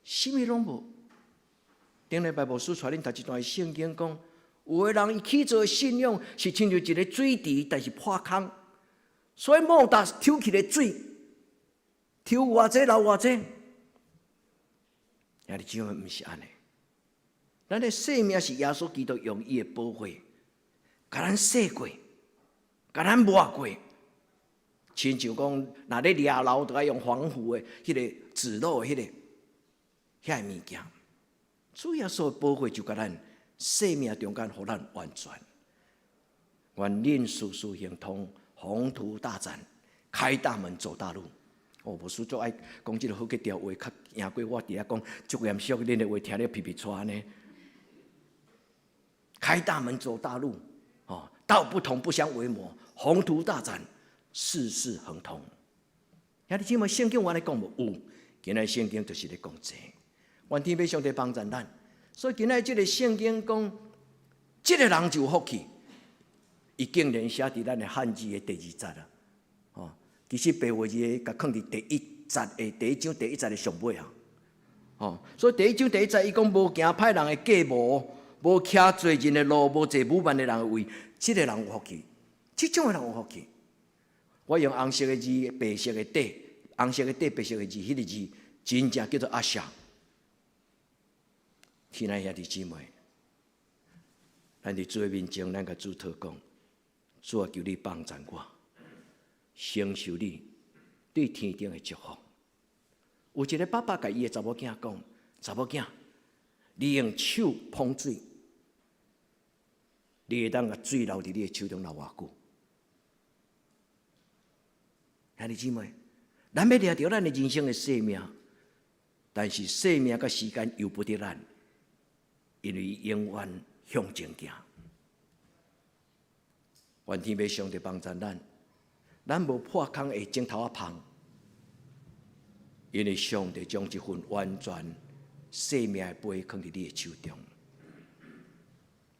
什么拢无。顶礼拜牧师带恁读一段圣经讲，有的人伊起做的信仰是亲像一个水池，但是破空，所以莫达抽起来水，抽偌济流偌济。兄弟姊妹，毋是安尼。咱的生命是耶稣基督用伊的宝血，甲咱洗过，甲咱抹过。亲像讲，若咧抓漏，就爱用防腐的迄个止漏的迄个物件。主耶稣的宝血就甲咱生命中间，互咱完全。愿恁事事行通，宏图大展，开大门走大路。牧师最爱讲即个好吉条话，较赢过我伫遐讲足严肃，恁的话听了皮皮喘呢。开大门走大路，道不同不相为谋，宏图大展，事事亨通。兄弟姊妹，圣经我来讲无有，今仔圣经就是咧讲这。愿天父上帝帮助咱，所以今仔即个圣经讲，即个人就有福气，伊竟然写伫咱的汉字的第2节啊。其实白话字甲放伫第1节的第1章第1节的上尾啊，所以第1章第1节伊讲无行歹人的计谋，无徛罪人的路，无坐侮慢的人的位，这个人有福气，这种的人有福气。我用红色的字，白色的底，红色的底，白色的字，迄个字真正叫做阿舍。亲爱兄弟姊妹，咱伫主的面前，咱甲主祷讲，主啊，求你帮助我。承受你对天顶的祝福。有一个爸爸甲伊的查某囝讲：“查某囝，你用手碰水，你会当甲水流伫你的手中流偌久？”兄弟姊妹，咱要掠着咱的人生的生命，但是生命甲时间由不得咱，因为永远向前行。愿天父上帝帮助咱。咱无破空的镜头仔芳，因为上帝将一份完全生命的杯放伫你的手中，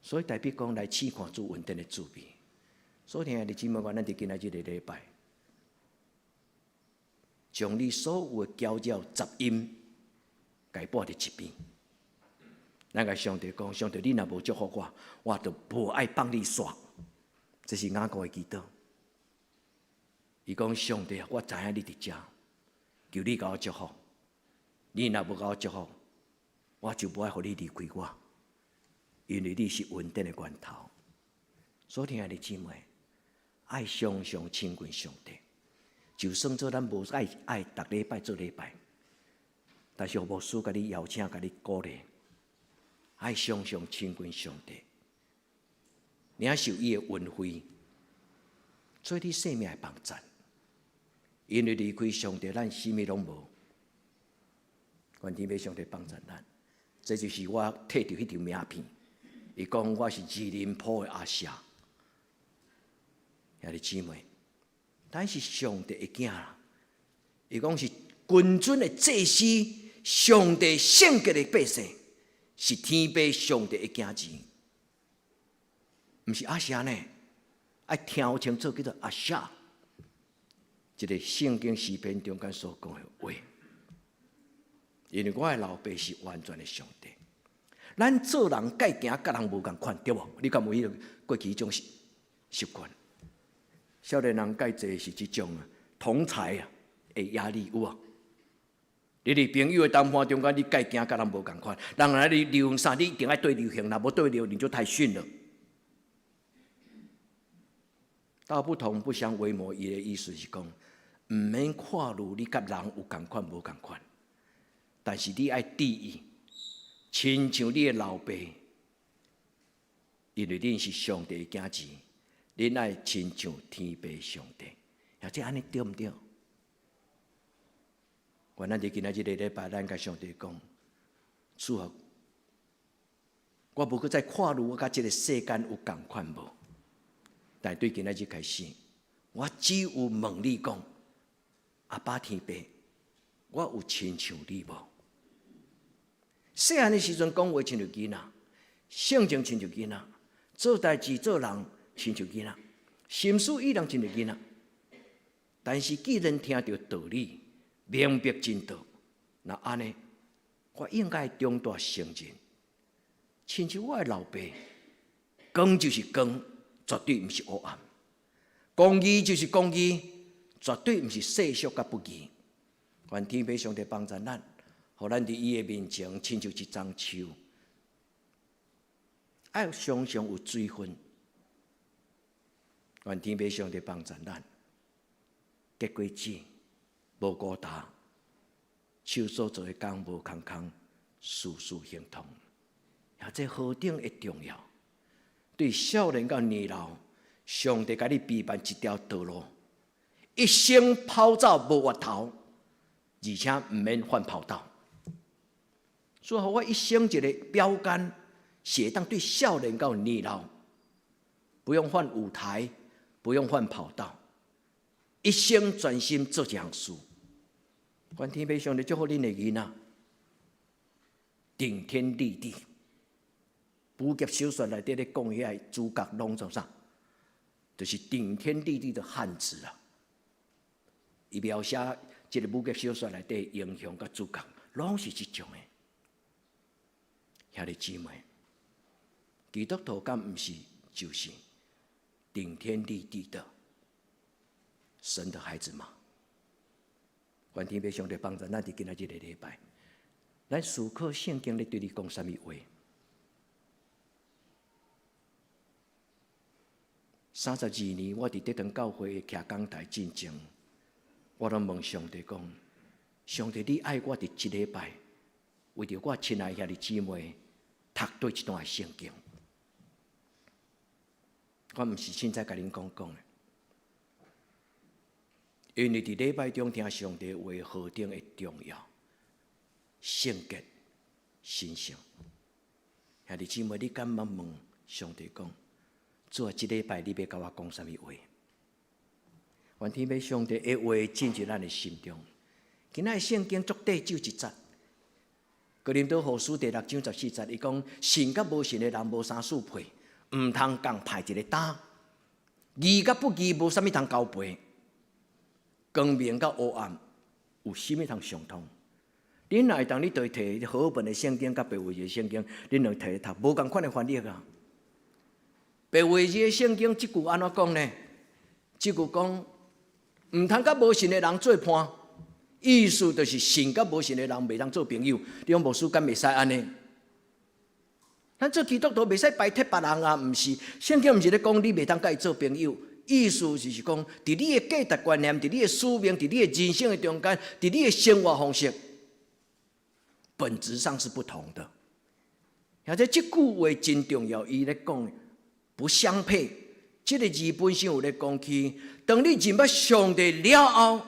所以代表讲来试看主稳定的滋味。所以兄弟姊妹，咱伫今仔日的礼拜，将你所有的搅扰杂音，改拨伫一边。咱甲上帝讲，上帝，你若无祝福我，我就无爱帮你煞。这是雅各的祈祷。伊讲上帝啊，我知影你伫遮，求你甲我祝福。你若无甲我祝福，我就无爱互你离开我，因为你是稳定的源头。所以亲爱的姊妹，爱常常亲近上帝，就算做咱无爱逐礼拜做礼拜，但是牧师甲你邀请，甲你鼓励，爱常常亲近上帝，领受伊的恩惠，做你生命的帮助。因为离开上帝，咱什么拢无。愿天父上帝帮助咱，这就是我摕到迄条名片。伊讲我是二林埔的阿舍，兄弟姊妹，咱是上帝的囝啦。伊讲是君尊的祭司，上帝圣洁的百姓，是天父上帝的囝子，毋是阿舍呢？爱听清楚，叫做阿舍。一个圣经诗篇中间所讲的话，因为我的老爸是完全的上帝。咱做人介行，甲人无共款，对无？你敢有迄过去迄种习惯？少年人介济是即种同才的压力有啊。你哋朋友的谈判中间，你介行甲人无共款，人来你流行啥，你一定爱对流行，若无对流，你就太逊了。道不同不相为谋，伊的意思是讲，毋免看如你甲人有共款无共款，但是你爱注意，亲像你的老爸，因为恁是上帝的囝子，恁爱亲像天父上帝，也即安尼对毋对？原咱伫今仔日个礼拜，咱甲上帝讲，主啊，我无搁再看如我甲即个世间有共款无？但对今仔日开始，我只有问你讲，阿爸天父，我有亲像你无？细汉的时阵讲话亲像囡仔，性情亲像囡仔，做代志做人亲像囡仔，心思意念亲像囡仔。但是既然听到道理，明白真道，那安尼，我应该中大成人，亲像我的老爸，光就是光。绝对毋是黑暗，公义就是公义，绝对毋是世俗甲不义。愿天父上帝帮助咱，互咱伫伊的面前亲像一丛树，爱常常有水分。愿天父上帝帮助咱，结果子无孤单，手所做的工无空空，事事亨通。也这何等的重要！对少年到年老，上帝甲你备办一条道路，一生跑走无回头，而且毋免换跑道。所以我一生一个标杆，写当对少年到年老，不用换舞台，不用换跑道，一生专心做一项事。愿天父上帝祝福恁的囡仔，顶天立地。武侠小说内底咧讲遐主角拢做啥？就是顶天立地的汉子啊！伊描写即个武侠小说内底英雄甲主角，拢是即种诶。兄弟姊妹，基督徒敢毋是就是顶天立地的神的孩子吗？愿天父上帝帮助咱伫今仔日个礼拜，咱思考圣经咧对你讲啥物话？32年，我伫德堂教会徛讲台进前，我拢问上帝讲：上帝，你爱我伫一礼拜，为着我亲爱兄弟姊妹，读对一段圣经。我毋是凊彩甲恁讲诶，因为伫礼拜中听上帝话何等的重要，圣洁、神圣。兄弟姊妹，你敢捌问上帝讲？主啊，这礼拜你要甲我讲啥物话？愿天父上帝的话进入咱的心中。今仔圣经足短就一节，哥林多后书第6章14节，伊讲：信甲无信的人无三四配，毋通共派一个担；义甲不义无啥物通交陪，光明甲黑暗有啥物通相通？恁若会当你对摕好本的圣经甲白话字的圣经，恁两摕读无共款的翻译啊。白话字的圣经即句安怎讲呢？即句讲唔通甲无信的人做伴，意思就是信甲无信的人袂当做朋友。你讲牧师敢袂使安尼？咱做基督徒袂使排斥别人啊，毋是。圣经毋是咧讲你袂当甲伊做朋友，意思就是讲，伫你的价值观念，伫你的使命，伫你的人生的中间，伫你的生活方式，本质上是不同的。而且这句话真重要，伊咧讲不相配。这个字本身有咧讲起，当你认捌上帝了后，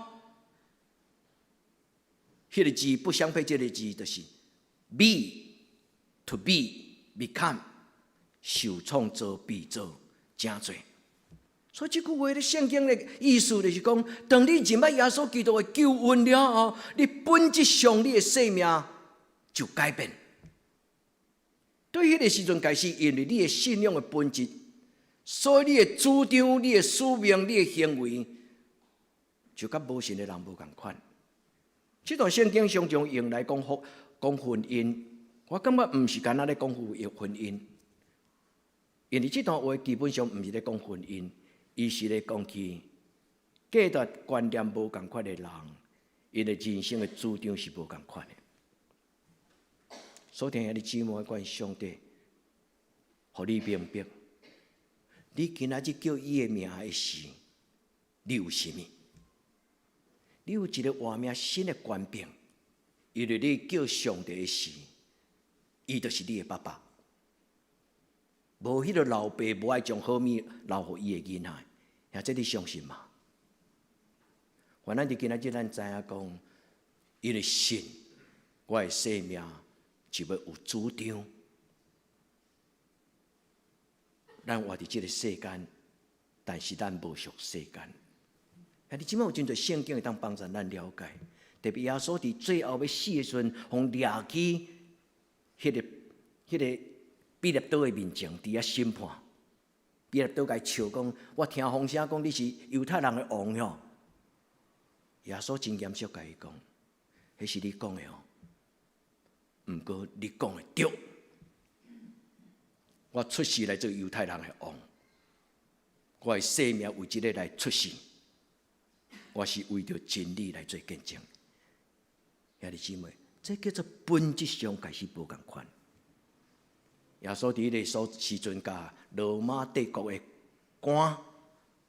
迄个字不相配，这个字就是 be to be。become 受创造被造真多，所以这句话的圣经的意思就是讲，当你认捌耶稣基督的救恩了后，你本质上你的生命就改变。对迄个时阵开始，因为你的信仰的本质，所以你的主张、你的使命、你的行为，就甲无信的人无共款。这段圣经常常用来讲婚姻。我感觉毋是干那咧讲婚姻，因为这段话基本上毋是咧讲婚姻，伊是咧讲起价值观念无共款的人，因为人生的主张是无共款的。所以兄弟姊妹，关上帝，互你明白，你今仔日叫伊的名的时，你有啥物？你有一个活命新的观点，因为你叫上帝的时。伊就是你的爸爸，无迄个老爸无爱将好物留予伊的囡仔，或者你相信吗？反正伫今仔日咱知影讲，伊的信，我的生命就要有主张。咱活伫即个世间，但是咱无属世间。你即摆有真侪圣经会当帮助咱了解，特别耶稣伫最后要死的时阵，互掠去。迄个彼得岛的面前，伫遐审判，彼得岛甲伊笑讲：“我听风声讲你是犹太人的王哟。”耶稣真严肃甲伊讲：“迄是你讲的哦，毋过你讲的对。我出世来做犹太人的王，我的生命为即个来出世，我是为着真理来做见证。”兄弟姊妹。这叫做本质上开始无共款。耶稣伫迄个时阵，甲罗马帝国的官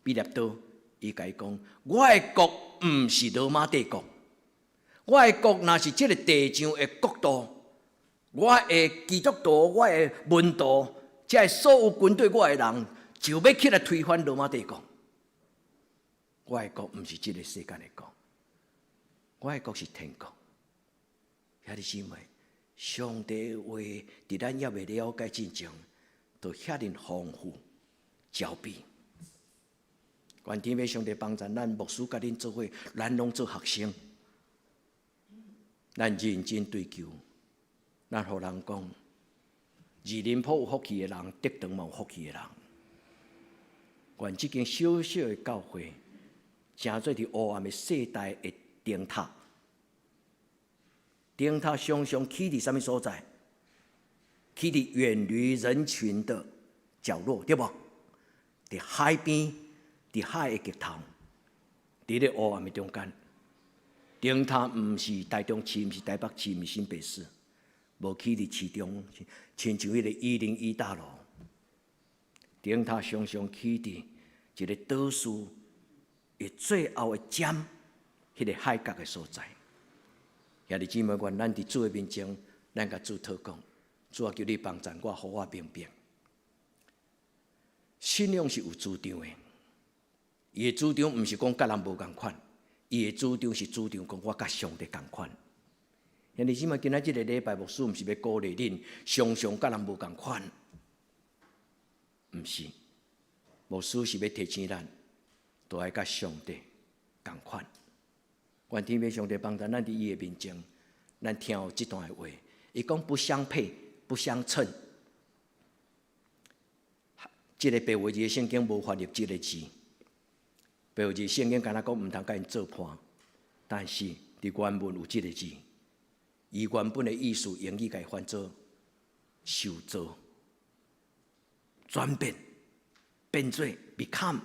彼得岛，伊甲伊讲：我的国毋是罗马帝国，我的国若是这个地上的国度，我的基督徒，我的门徒，这所有军队我的人，就要起来推翻罗马帝国。我的国毋是这个世界的国，我的国是天国。兄弟姊妹，上帝的话，伫咱也未了解真正，就遐尼丰富、焦逼。愿天父上帝帮助咱牧师甲恁做伙，咱拢做学生，咱认真追求，咱互人讲，二林埔有福气的人，德堂嘛有福气的人。愿即间小小的教会，成做伫黑暗的世代的灯塔。灯塔常常起伫什么所在？起伫远离人群的角落，对不？伫海边，伫海的极头，伫咧黑暗的中间。灯塔毋是台中市，毋是台北市，毋是新北市，无起伫市中，亲像迄个101大楼。灯塔常常起伫一个岛屿的最后的尖，迄个海角的所在。兄弟姊妹，愿咱伫主的面前，咱甲主祷告，主啊，求你帮助我，互我明白，信仰是有主张的。伊的主张毋是讲甲人无共款，伊的主张是主张讲我甲上帝共款。兄弟姊妹，今仔日个礼拜牧师毋是要鼓励恁常常甲人无共款，毋是，牧师是要提醒咱，都爱甲上帝共款。愿天父上帝帮助咱伫伊的面前，咱听有这段的话。伊讲不相配，不相称。这个白话字的圣经无翻译这个字，白话字圣经敢若讲毋通甲因做伴，但是伫原文有这个字，伊原本的意思英语甲伊翻做受造、转变、变做 become。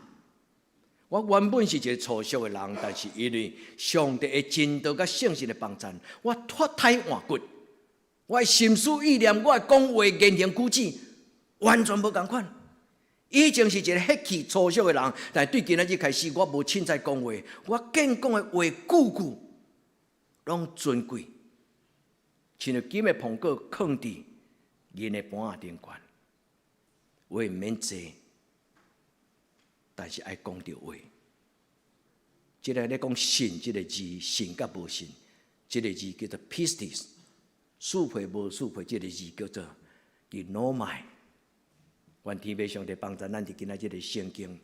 我原本是一个粗俗的人，但是因为上帝的真道甲圣神的帮助，我脱胎换骨。我的心思意念，我的讲话、言行举止，完全无同款。以前是一个血气粗俗的人，但对今仔日开始，我无凊彩讲话，我见讲的话句句拢尊贵，亲像金的苹果放伫银的盘仔顶悬，话毋免济，但是爱讲着话。即个咧讲信，即个字信甲无信，即个字叫做 pistis， 属配无属配，即个字叫做 ginomai。愿天父上帝帮助咱伫今仔日个圣经，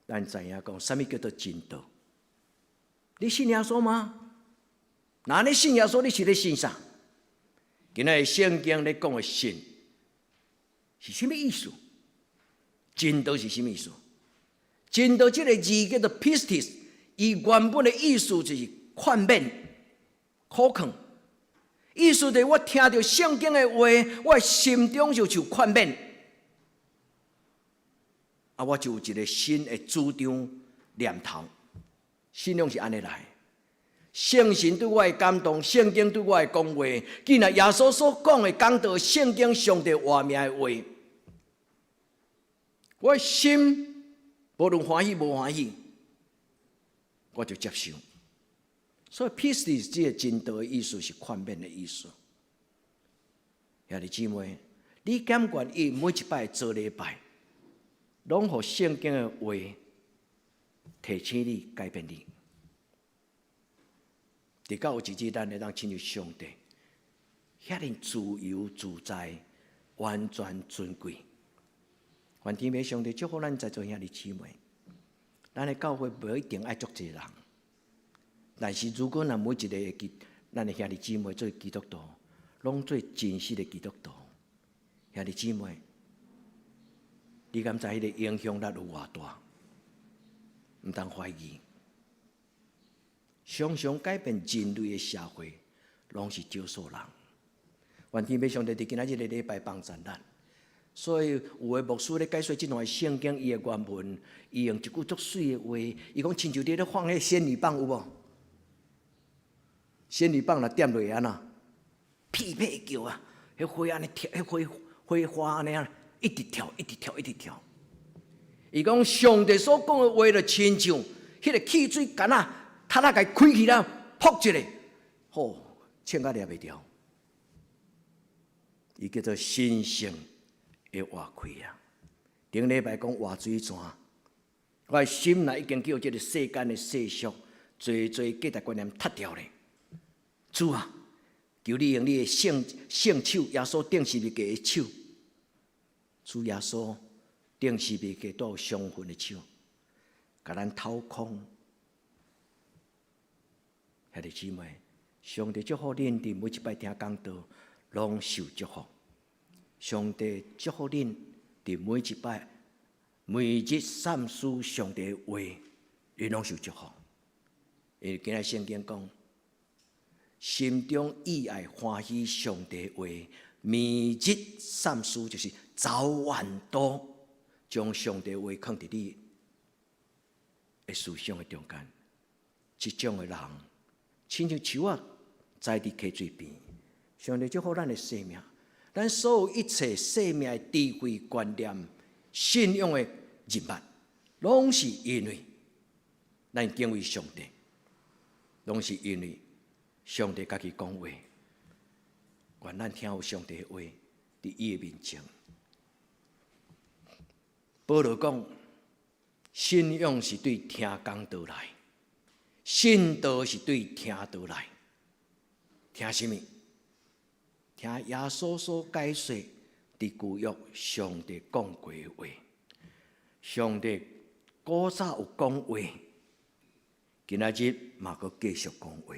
咱知影讲啥物叫做真道。你信耶稣吗？那你信耶稣，你是咧信啥？今仔日圣经咧讲的信是啥物意思？真道是啥物意思？真道这个字叫做 pistis， 伊原本的意思就是劝勉、苦劝。意思就是我听到圣经的话，我的心中就受劝勉。我就有一个新的主张念头，信仰是安尼来。圣神对我的感动，圣经对我的讲话，既然耶稣所讲的讲到圣经上帝话命的话，我的心无论欢喜无欢喜，我就接受。所以 ，peace 这个真道的意思是劝勉的意思。兄弟姊妹，你敢愿意每一摆做礼拜？拢互圣经的话提醒你、改变你，直到有一日咱会当亲像上帝，遐尼自由自在、完全尊贵。愿天父上帝祝福咱在座兄弟姊妹，咱的教会无一定爱足侪人，但是如果咱每一个咱的兄弟姊妹做基督徒，拢做真实的基督徒，兄弟姊妹。你敢知迄个影响力有偌大？毋通怀疑。常常改变人类的社会，拢是少数人。愿天父上帝伫今仔日的礼拜帮助咱。所以有的牧师咧解说即段圣经伊的原文，伊用一句足水的话，伊讲亲像你咧放迄仙女棒有无？仙女棒若点落安那，噼噼叫啊，迄花安尼跳，迄花安尼啊。一直跳，一直跳，一直跳。伊讲上帝所讲的话，就亲像迄个汽水杆啊，塔甲开起来，扑一下，吼，枪甲抓袂牢。伊叫做神圣的活开啊！顶礼拜讲活水泉，我的心内已经叫这个世间的世俗、最价值观念踢掉咧。主啊，求你用你的圣手，耶稣顶十字架的手。主耶稣顶十字架都有双份的手，甲咱掏空。兄弟姊妹，上帝祝福恁伫每一摆听讲道，拢受祝福。上帝祝福恁伫每一摆每日三思上帝的话，恁拢受祝福。因为今日圣经讲，心中意爱欢喜上帝的话，每日三思就是早晚都将上帝话放伫你的思想的中间。这种的人，亲像树仔栽伫溪水边，上帝祝福咱的生命，咱所有一切生命的智慧、观念、信仰的人物，拢是因为咱敬畏上帝，拢是因为上帝家己讲话，愿咱听有上帝的话，伫伊的面前。保罗讲，信仰是对听讲道来，信道是对听道来。听什么？听耶稣所解说伫旧约上帝讲过的话。上帝古早有讲话，今仔日嘛阁继续讲话，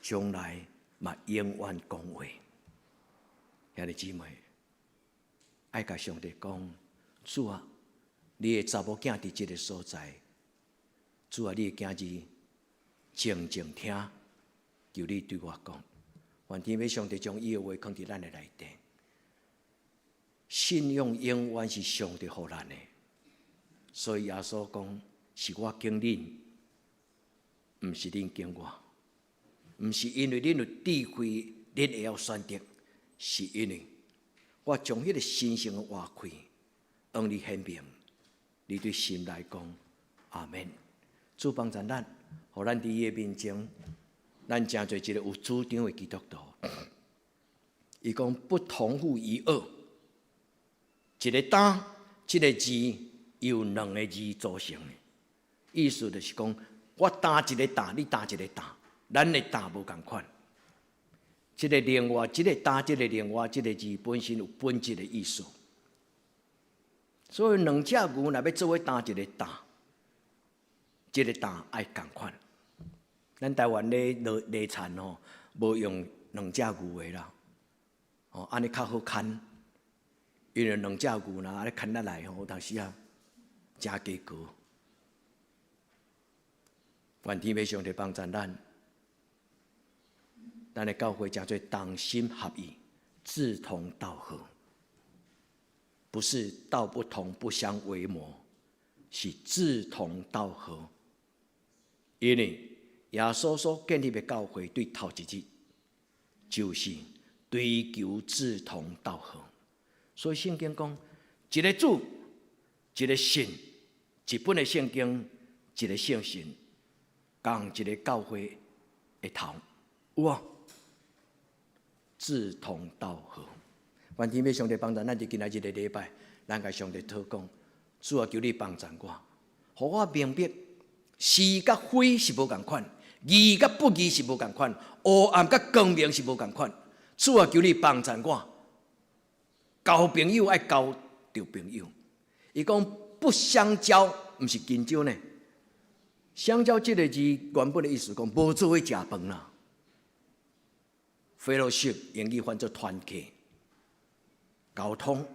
将来嘛永远讲话。兄弟姊妹，爱甲上帝讲。主啊，你的查某囝伫这个所在，主啊，你的囝儿静静听，求你对我讲。愿天父上帝将伊的话放伫咱的内底。信仰永远是上帝予咱的，所以耶稣讲，是我经恁，毋是恁经我。毋是因为恁有智慧，恁会晓选择，是因为我将迄个神圣挖开，让你显明，你对心来讲，阿免。主帮助咱，互咱伫伊面前，咱真做一个有主张的基督徒。伊讲不同父异母，一个担，一个字由两个字组成的。意思就是讲，我担一个担，你担一个担，咱的担无共款。一个另外，一个担，一个另外，一个字本身有本质的意思。所以两只牛若要做伙担一个担，这个担爱共款。咱台湾咧犁田吼，无用两只牛的啦，哦，安尼较好牵。因为两只牛若安尼牵得来吼，有当时啊，真加高。愿天父上帝帮助咱的教会真做同心合意，志同道合，不是道不同不相为谋，是志同道合。因为耶稣所建立的教会，对头一日就是追求志同道合。所以圣经讲，一个主，一个神，一本的圣经，一个圣神，共一个教会的头，有啊，志同道合。愿天父上帝帮助咱，伫今仔日的礼拜，咱甲上帝讨讲，主啊，求你帮助我，互我明白是甲非是无共款，义甲不义是无共款，黑暗甲光明是无共款。主啊，求你帮助我。交朋友爱交着朋友，伊讲不相交，毋是近交呢。相交这个字原本的意思讲无做伙食饭啦。fellowship 英语翻做团契、交通。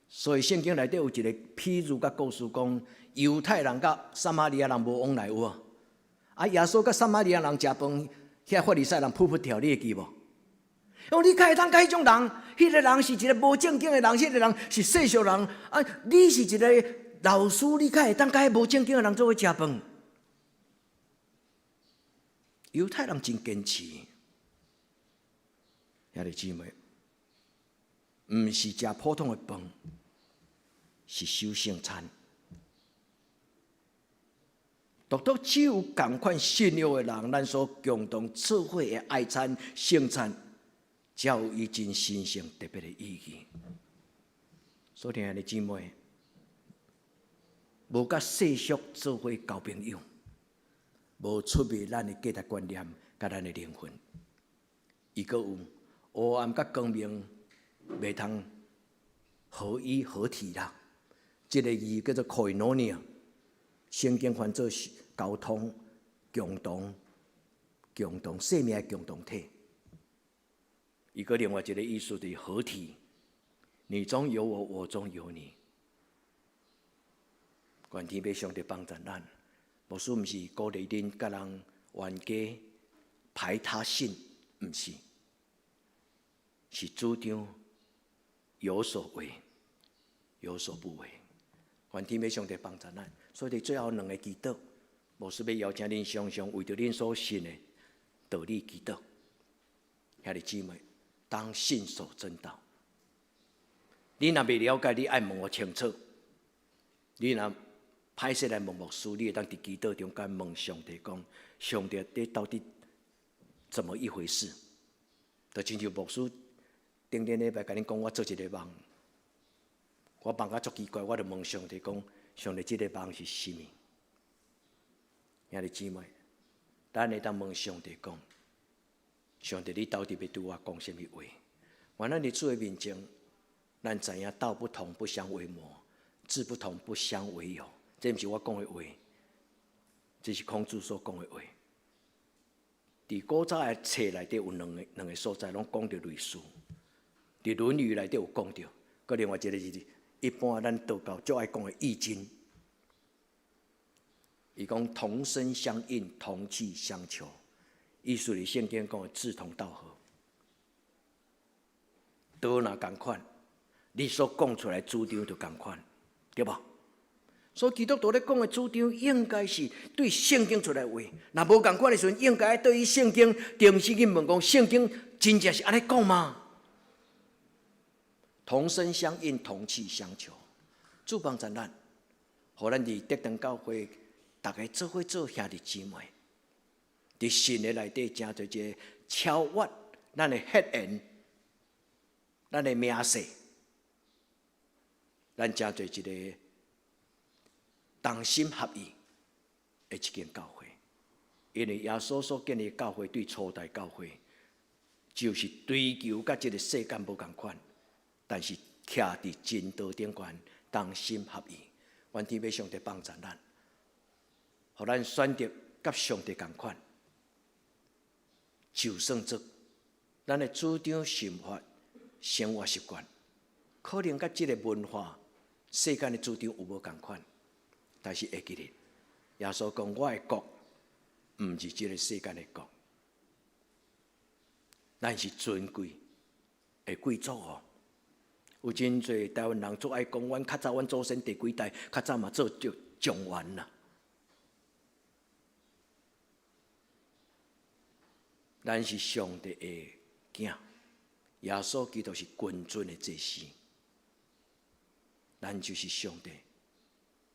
所以圣经内底有一个譬喻甲故事讲，犹太人甲撒玛利亚人无往来有啊。啊，耶稣甲撒玛利亚人食饭，遐法利赛人扑跳，你会记无？因为你敢会当甲迄种人，迄个人是一个无正经的人，迄个人是世俗人。啊，你是一个老师，你敢会当甲迄无正经的人做伙食饭？犹太人真坚持，兄弟姊妹，毋是食普通的饭，是守圣餐。独独只有同款信仰的人，咱所共同做伙的爱餐、圣餐。才有伊真神圣特别的意义。所以，兄弟姊妹，无甲世俗做伙交朋友，无出卖咱的价值观念，甲咱的灵魂。伊阁有黑暗甲光明，袂通合一合体啦。这个字叫做 koinonia， 圣经翻做交通、共同、生命的共同体。一个另外一个意思的合体，你中有我，我中有你。愿天父上帝帮助咱，无说毋是鼓励恁甲人冤家排他性，毋是，是主张有所为，有所不为。愿天父上帝帮助咱，所以最后两个祈祷，无说要邀请恁常常为着恁所信的道理祈祷，兄弟姊妹。当信守真道，你若未了解，你爱问我清楚。你若歹势来问牧师，你会当伫祈祷中间问上帝讲：上帝，这到底怎么一回事？就亲像牧师顶礼拜甲恁讲，我做一个梦，我梦甲足奇怪，我就问上帝讲：上帝，这个梦是甚么？兄弟姊妹，咱会当问上帝讲。上帝，你到底要对我讲什么话？原来你主的面前，咱知影道不同不相为谋，志不同不相为友。这不是我讲的话，这是孔子所讲的话。伫古早的册内底有两个所在，拢讲到类似。伫《论语》内底有讲到，佮另外一个是一般咱道教最爱讲的《易经》。伊讲同声相应，同气相求。意思是圣经讲的志同道合，道若同款，你所讲出来主张就同款，对吧？所以基督徒咧讲的主张，应该是对圣经出来话。若无共款的时阵，应该对于圣经定时去问讲：圣经真正是安尼讲吗？同声相应，同气相求。主帮助咱，互咱伫德堂教会，大家做伙做兄弟姊妹，伫神的内底真侪一个超越咱的血缘、咱的名声，咱真侪一个同心合意的一间教会。因为耶稣所建立的教会，对初代教会，就是追求甲这个世间无共款。但是徛伫真道顶悬，同心合意。愿天父上帝帮助咱，互咱选择甲上帝共款，就算做咱的主张、心法、生活习惯，可能甲即个文化、世间的主张有无共款，但是会记得，耶稣讲：我的国，毋是即个世间的国，咱是尊贵的贵族哦。有真侪台湾人做爱讲，阮较早阮祖先第几代，较早嘛做着状元啦。咱是上帝的囝，耶稣基督是君尊的祭司，咱就是上帝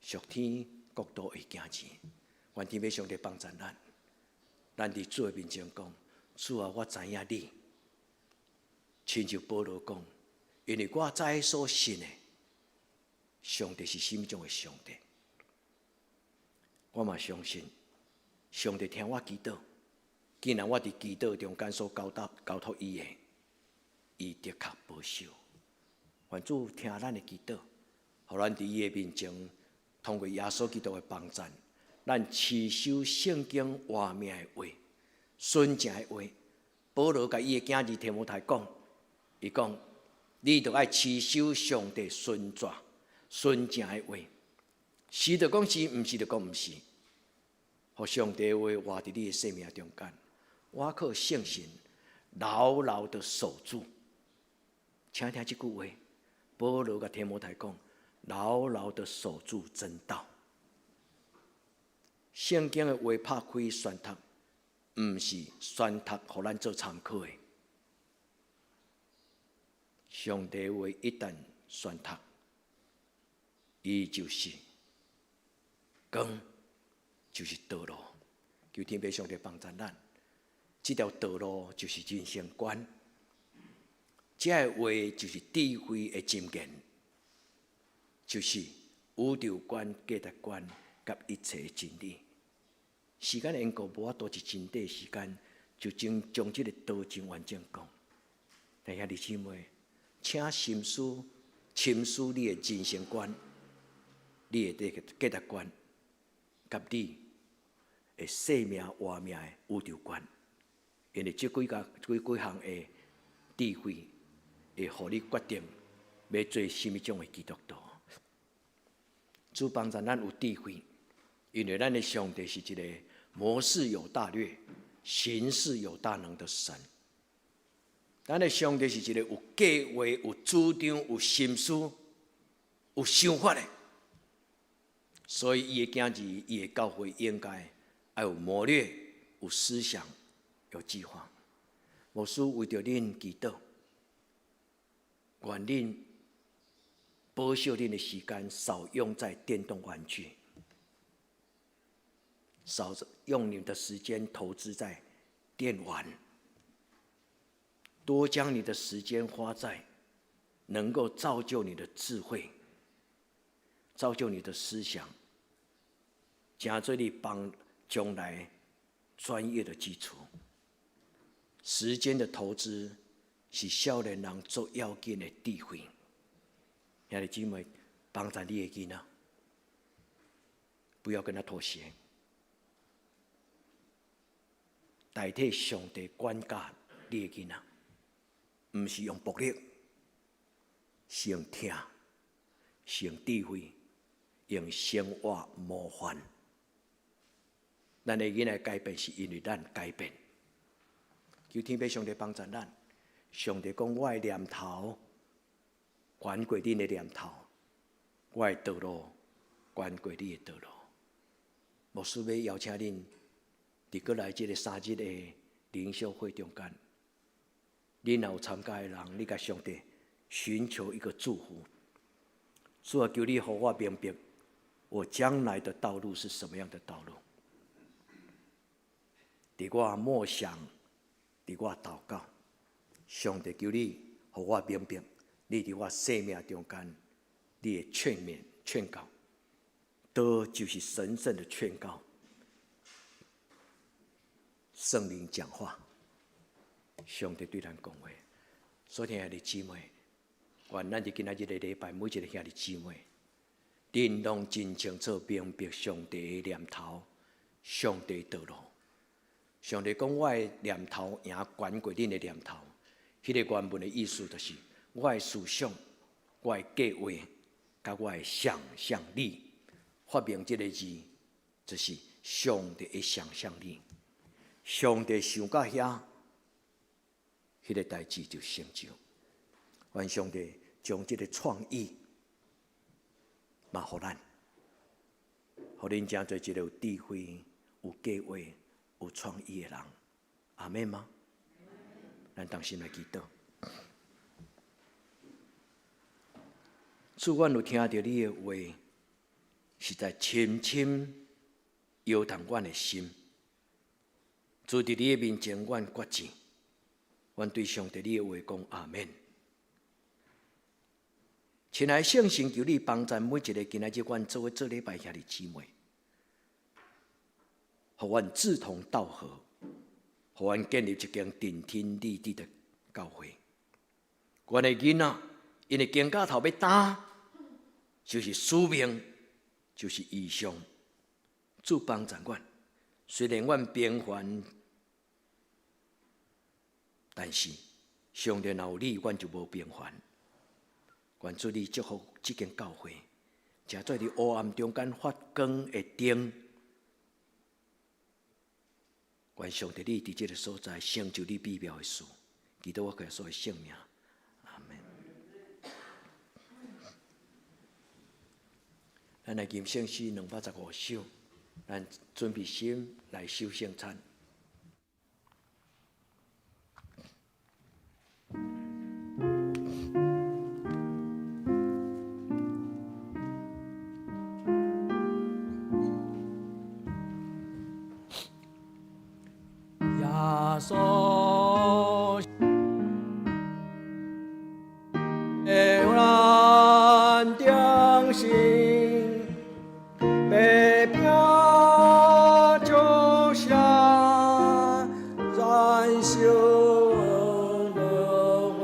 属天国度的囝子。愿天父上帝帮助咱，咱伫主的面前讲：主啊，我知影你，亲像保罗讲。因为我知所信的上帝是什么种的上帝，我嘛相信上帝听我祈祷。既然我伫祈祷中间所交托伊的，伊的确保守。愿主听咱的祈祷，互咱伫伊的面前，通过耶稣基督的帮助，咱持守圣经活命的话、纯正的话。保罗甲伊的囝儿提摩太讲，伊讲。你著爱持守上帝纯绝、纯正的话，是著讲是，毋是著讲毋是。互上帝的话活伫你的生命中间，我靠圣神牢牢地守住。请听这句话，保罗甲提摩太讲：牢牢地守住真道。圣经的话拍开宣读，毋是宣读，互咱做参考的。上帝话一旦宣读，伊就是光，就是道路。求天父上帝帮助咱，这条道路就是人生观，这个话就是智慧的箴言，就是宇宙观、价值观甲一切的真理。时间的缘故，无法度一真短时间就将这个道真完整讲。但兄弟姊妹，请深思、深思你的人生观、你的价值观，甲你的生命活命的宇宙观，因为这几项的智慧，会互你决定要做什么种的基督徒。主帮助咱有智慧，因为咱的上帝是一个谋事有大略、行事有大能的神。咱的上帝是一个有计划、有主张、有心思、有想法的，所以伊的囝儿、伊的教会应该要有谋略、有思想、有计划。牧师为着恁祈祷，愿恁保守恁的时间少用在电动玩具，少用你们的时间投资在电玩。多将你的时间花在能够造就你的智慧、造就你的思想，加做你帮将来专业的基础。时间的投资是少年人最要紧的智慧。兄弟姊妹，帮助你的囡仔，不要跟他妥协，代替上帝管教你的囡仔。毋是用暴力，是用听，是用智慧，用生活模范。咱的囡仔改变，是因为咱改变。求天父上帝帮助咱。上帝讲：我的念头，远过恁的念头；我的道路，关过你的道路。牧师要邀请恁，伫过来这个3日的灵修会中间，恁若有参加的人，你甲上帝寻求一个祝福。主啊，求你给我明白，我将来的道路是什么样的道路。伫我默想，伫我祷告，上帝求你给我明白，你伫我生命中间，你的劝勉、劝告，都就是神圣的劝告。圣灵讲话，上帝对咱讲话。所听的姊妹，愿咱伫今仔日的礼拜，每一个兄弟姊妹，恁拢真清楚明白上帝的念头，上帝的道路。上帝讲，我的念头赢悬过恁的念头。迄个原文的意思就是，我的思想、我的计划，甲我的想象力，发明这个字，就是上帝的想象力。上帝想到遐，迄个代志就成就。愿上帝将这个创意嘛，互咱，互恁真做一个有智慧、有计划、有创意的人。阿们吗？咱同心来祈祷。主，阮有听到你的话，实在深深摇动阮的心。主，伫你的面前，阮决志，阮对上帝你的话讲阿们。亲爱的圣神，求你帮助每一个今仔日阮做伙做礼拜兄弟姊妹，互阮志同道合，互阮建立一间顶天立地的教会。阮的囡仔，因为肩胛头要担，就是使命，就是异象。主帮助阮，虽然阮平凡，但是上帝若有你，阮就无平凡。愿主你祝福这间教会，正在伫黑暗中间发光的灯。愿上帝你伫这个所在成就你美妙的事，祈祷我个所有性命。阿门。咱来吟圣诗215首，咱准备心来守圣餐。所有人定心，被标就下燃烧的灰，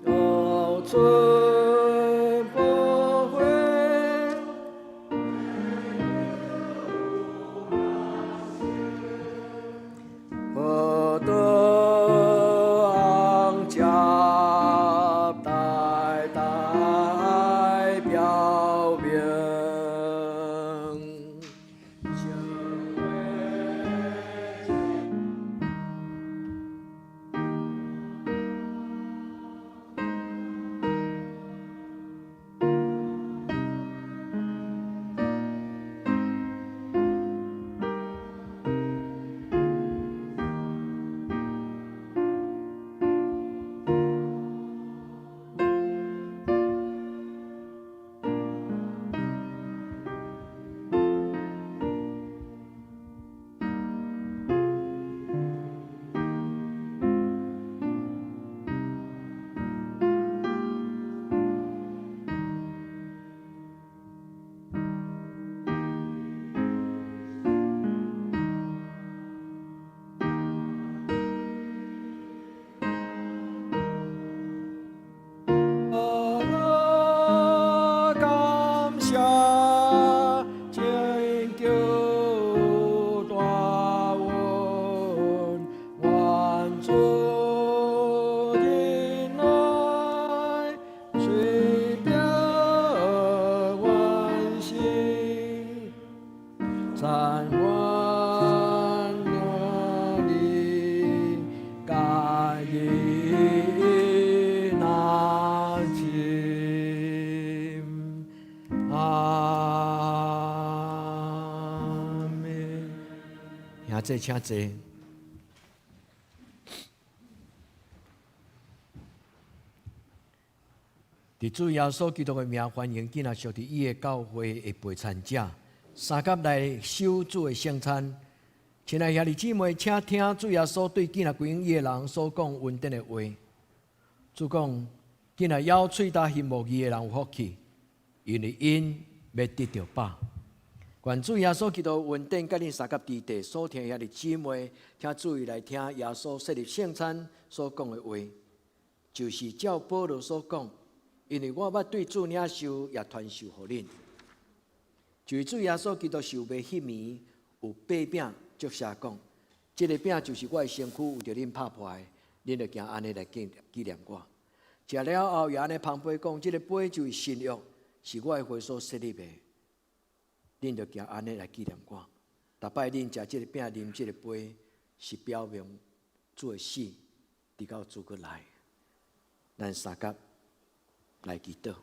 要存不悔。兄弟请坐。伫主耶稣基督的名，欢迎今仔属伫伊的教会的陪参者，三甲来守主的圣餐。亲爱兄弟姊妹，请听主耶稣对今仔归应伊的人所讲恩典的话。主讲，今仔咬喙搭翕目伊的人有福气，因为因要得到饱。愿主耶稣基督恩典，甲恁三甲伫地所听兄弟姊妹，请注意来听耶稣设立圣餐所讲的话，就是照保罗所讲。因为我捌对主领受，也传授予恁。就是主耶稣基督受卖迄暝，有8饼接下讲，这个饼就是我的身躯，为着恁拍破的，恁就行安尼来纪念我。食了后，也安尼旁杯讲，这个杯就是新约，是我的血所设立的，恁就行安尼来纪念我。逐摆恁食这个饼、啉这个杯，是表明主的死，直到主过来。咱三甲来祈祷。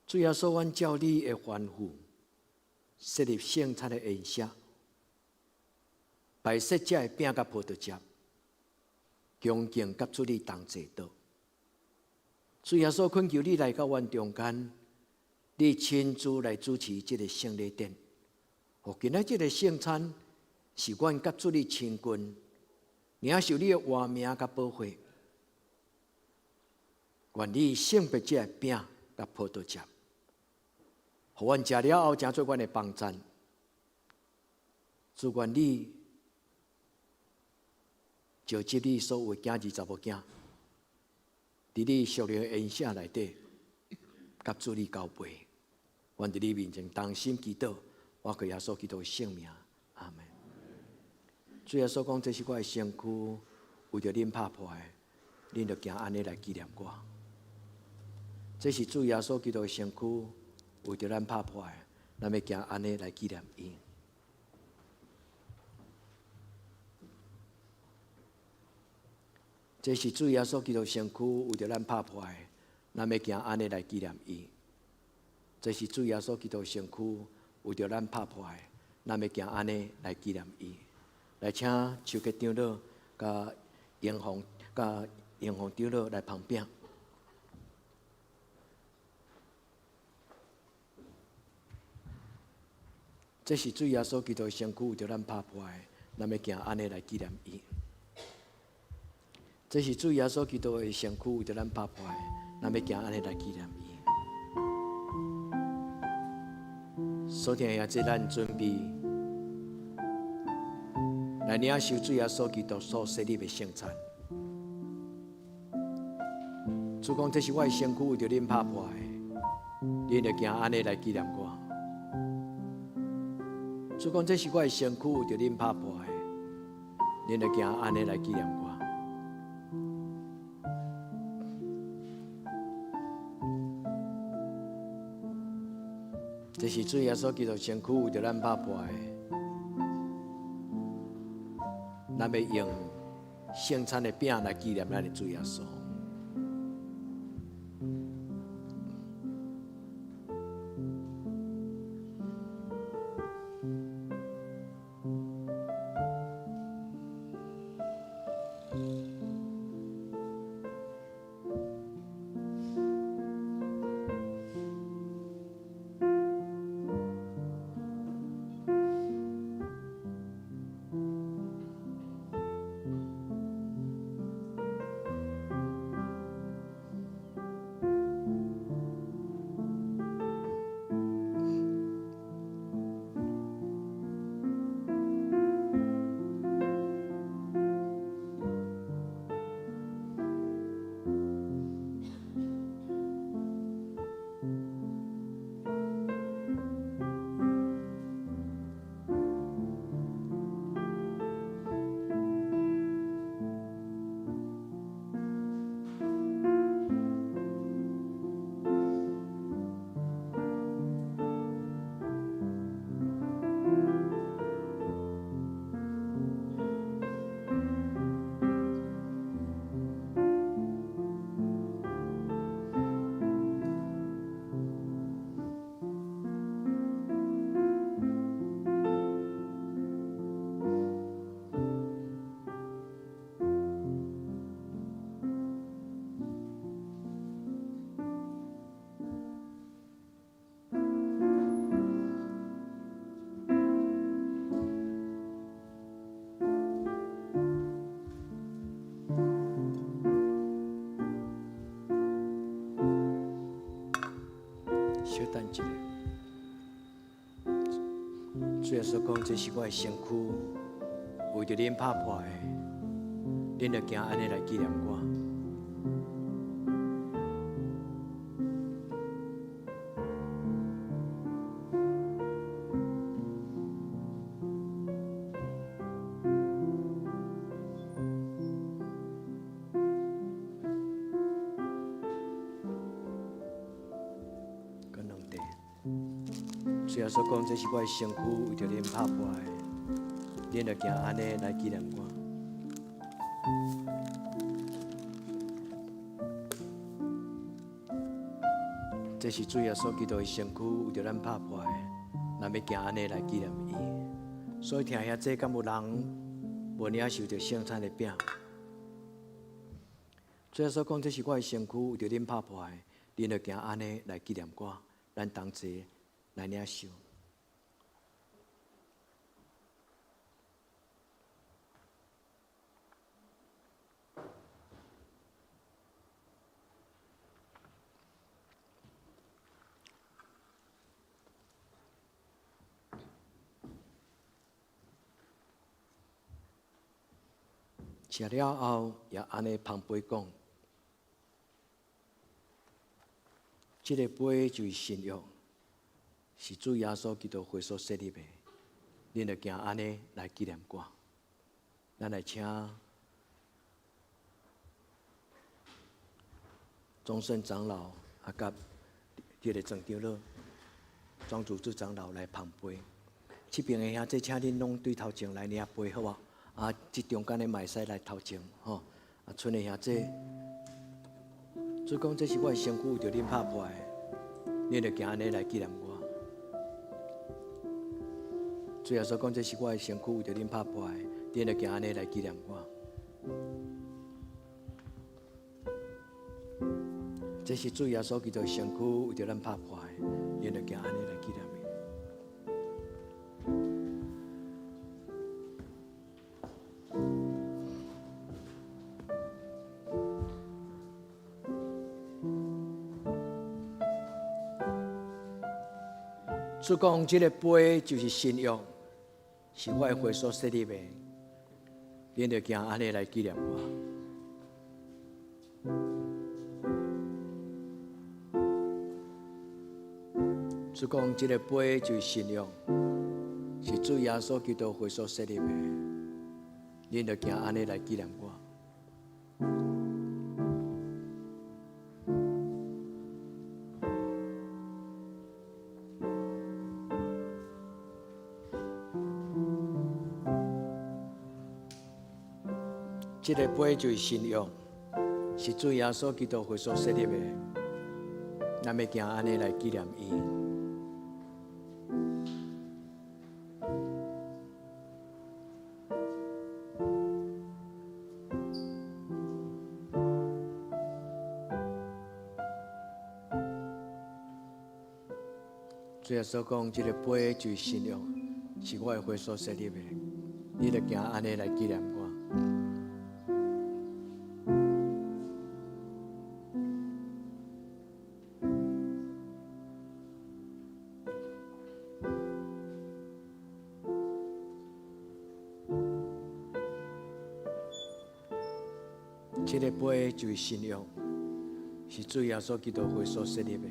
主耶稣，阮照你的吩咐，设立圣餐的宴席，摆设这的饼甲葡萄汁，恭敬甲主你同坐倒。主耶稣，恳求你来到阮中间，你亲自来主持这个圣礼典。今仔这个圣餐是阮甲主你亲近，领受你的活命甲保护。愿你圣别这饼甲葡萄汁，互阮食了后，成做阮的帮餐。主愿你召集你所有的囝儿查某囝，伫你属灵的宴席内底，甲主你交陪。愿伫你面前同心祈祷。我靠耶稣基督的圣名，阿门。主耶稣讲，这是我的身躯，为着恁拍破的，恁就行安尼来纪念我。这是主耶稣基督的身躯，为着咱拍破的，咱要行安尼来纪念伊。这是主耶稣基督的身躯，为着咱拍破的，咱要行安尼来纪念伊。这是主耶稣基督的身躯。为着咱拍破的，咱要行安尼来纪念伊。来，请手吉长老甲英红长老来旁边。这是主耶稣基督的身躯，为着咱拍破的，咱要行安尼来纪念伊。这是主耶稣基督的身躯，为着咱拍破的，咱要行安尼来纪念伊。所听也即咱准备来领受主耶稣基督所设立的圣餐。主讲，这是我的身躯，为着恁拍破的，恁就行安尼来纪念我。主讲，这是我的身躯，为着恁拍破的，恁就行安尼来纪念我。这是主耶稣基督身躯，为着咱拍破的，咱要用圣餐的饼来纪念咱的主耶稣。一个。主耶稣讲，这是我的身躯，为着恁拍破的，恁就行安尼来纪念我。主耶稣讲，这是我的身躯，为着恁拍破的，恁就行安尼来纪念我。这是主耶稣基督的身躯，为着咱拍破的，咱要行安尼来纪念伊。所以听遐这，敢有人无领受着圣餐的饼？主耶稣讲，这是我的身躯，为着恁拍破的，恁就行安尼来纪念我。咱同齐来领受。吃了后，也安尼旁杯讲，这个杯就是新约，是主耶稣基督血所设立的。恁就行安尼来纪念我。咱来请终身长老甲这个总长老、庄主长老来旁杯。这边的兄弟，请恁拢对头前来领杯，好无？这中间的嘛会使来头前，吼。剩的兄弟，主讲这是我的身躯，为着恁拍破的，恁就行安尼来纪念我。主耶稣讲这是我的身躯，为着恁拍破的，恁就行安尼来纪念我。这是主耶稣基督的身躯，为着咱拍破的，恁就行安尼来纪念伊。主讲，这个杯就是新约，是我的血所设立的，恁就行安尼来纪念我。主讲，这个杯就是新约，是主耶稣基督血所设立的，恁就行安尼来纪念我。这个杯就是新约，是主耶稣基督血所设立的，咱要行安尼来纪念伊。主耶稣讲，这个杯就是新约，是我的血所设立的，你就行安尼来纪念我。这个杯就是新约，是主耶稣基督血所设立的，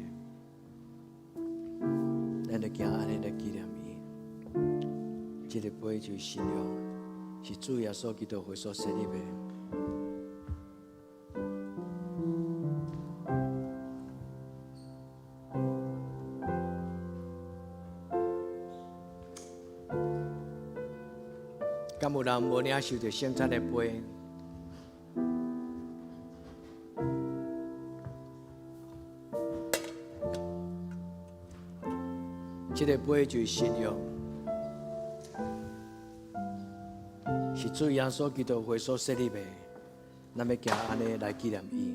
咱就行安尼来纪念伊。这个杯就是新约，是主耶稣基督血所设立的。敢有人无领受着圣餐的杯？这个杯就是新约，是主耶稣基督血所设立的，咱要行安尼来纪念伊。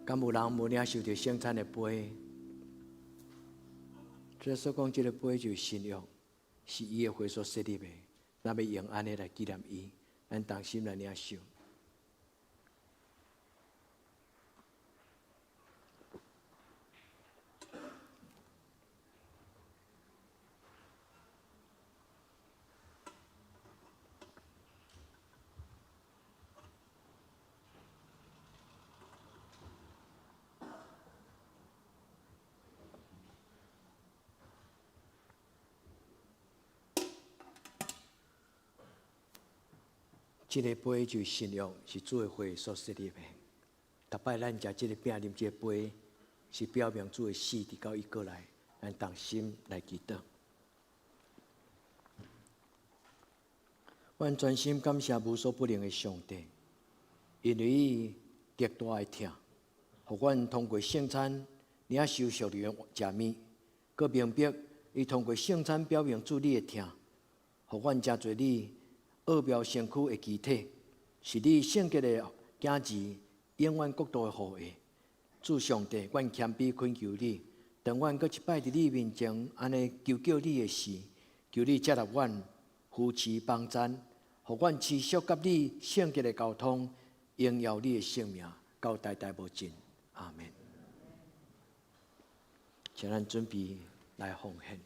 敢有人无领受着圣餐的杯？主耶稣讲，这个杯就是新约。是伊的血所设立的，咱要用安尼来纪念伊，咱同心来领受。这个杯就是信仰，是主的血所设立的。逐摆咱食这个饼、啉这个杯，是表明主的死伫到伊过来，咱同心来祈祷。阮全心感谢无所不能的上帝，因为伊极大的疼，互阮通过圣餐领受属灵的食物，佮明白伊通过圣餐表明主你的疼，互阮真侪你。奥妙身躯的机体，是你圣洁的子子，永远国度的后裔。主上帝，阮谦卑恳求你，当阮搁一摆伫你面前，安尼求叫你的事，求你接纳阮，扶持帮赞，互阮持续甲你圣洁的交通，荣耀你的性命，到代代无尽。阿门。请咱准备来奉献。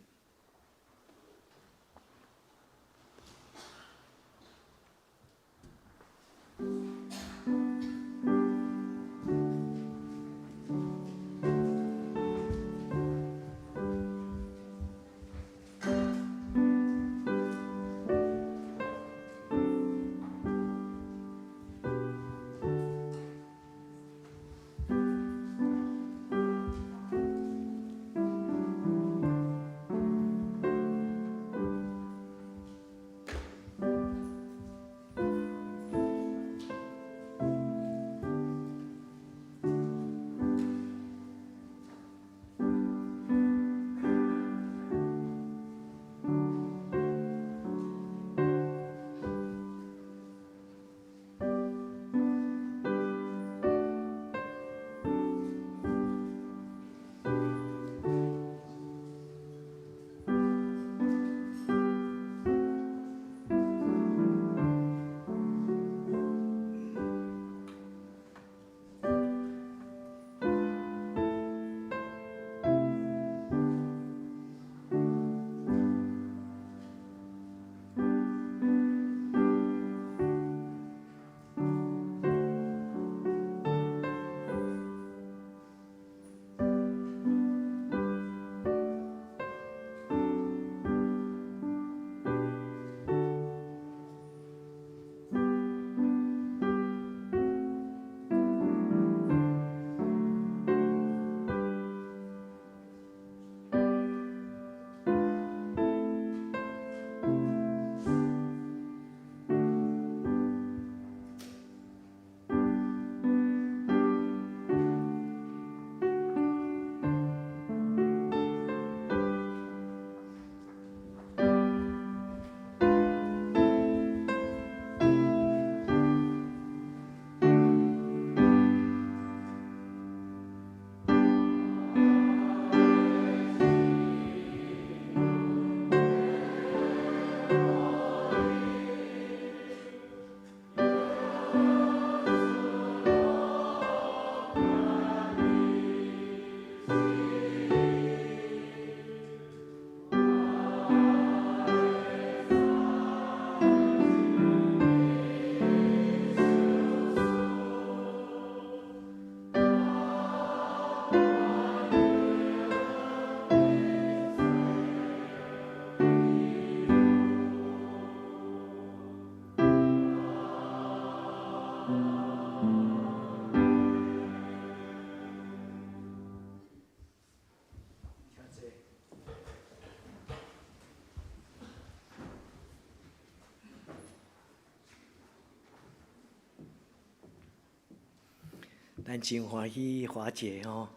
咱真欢喜华姐吼，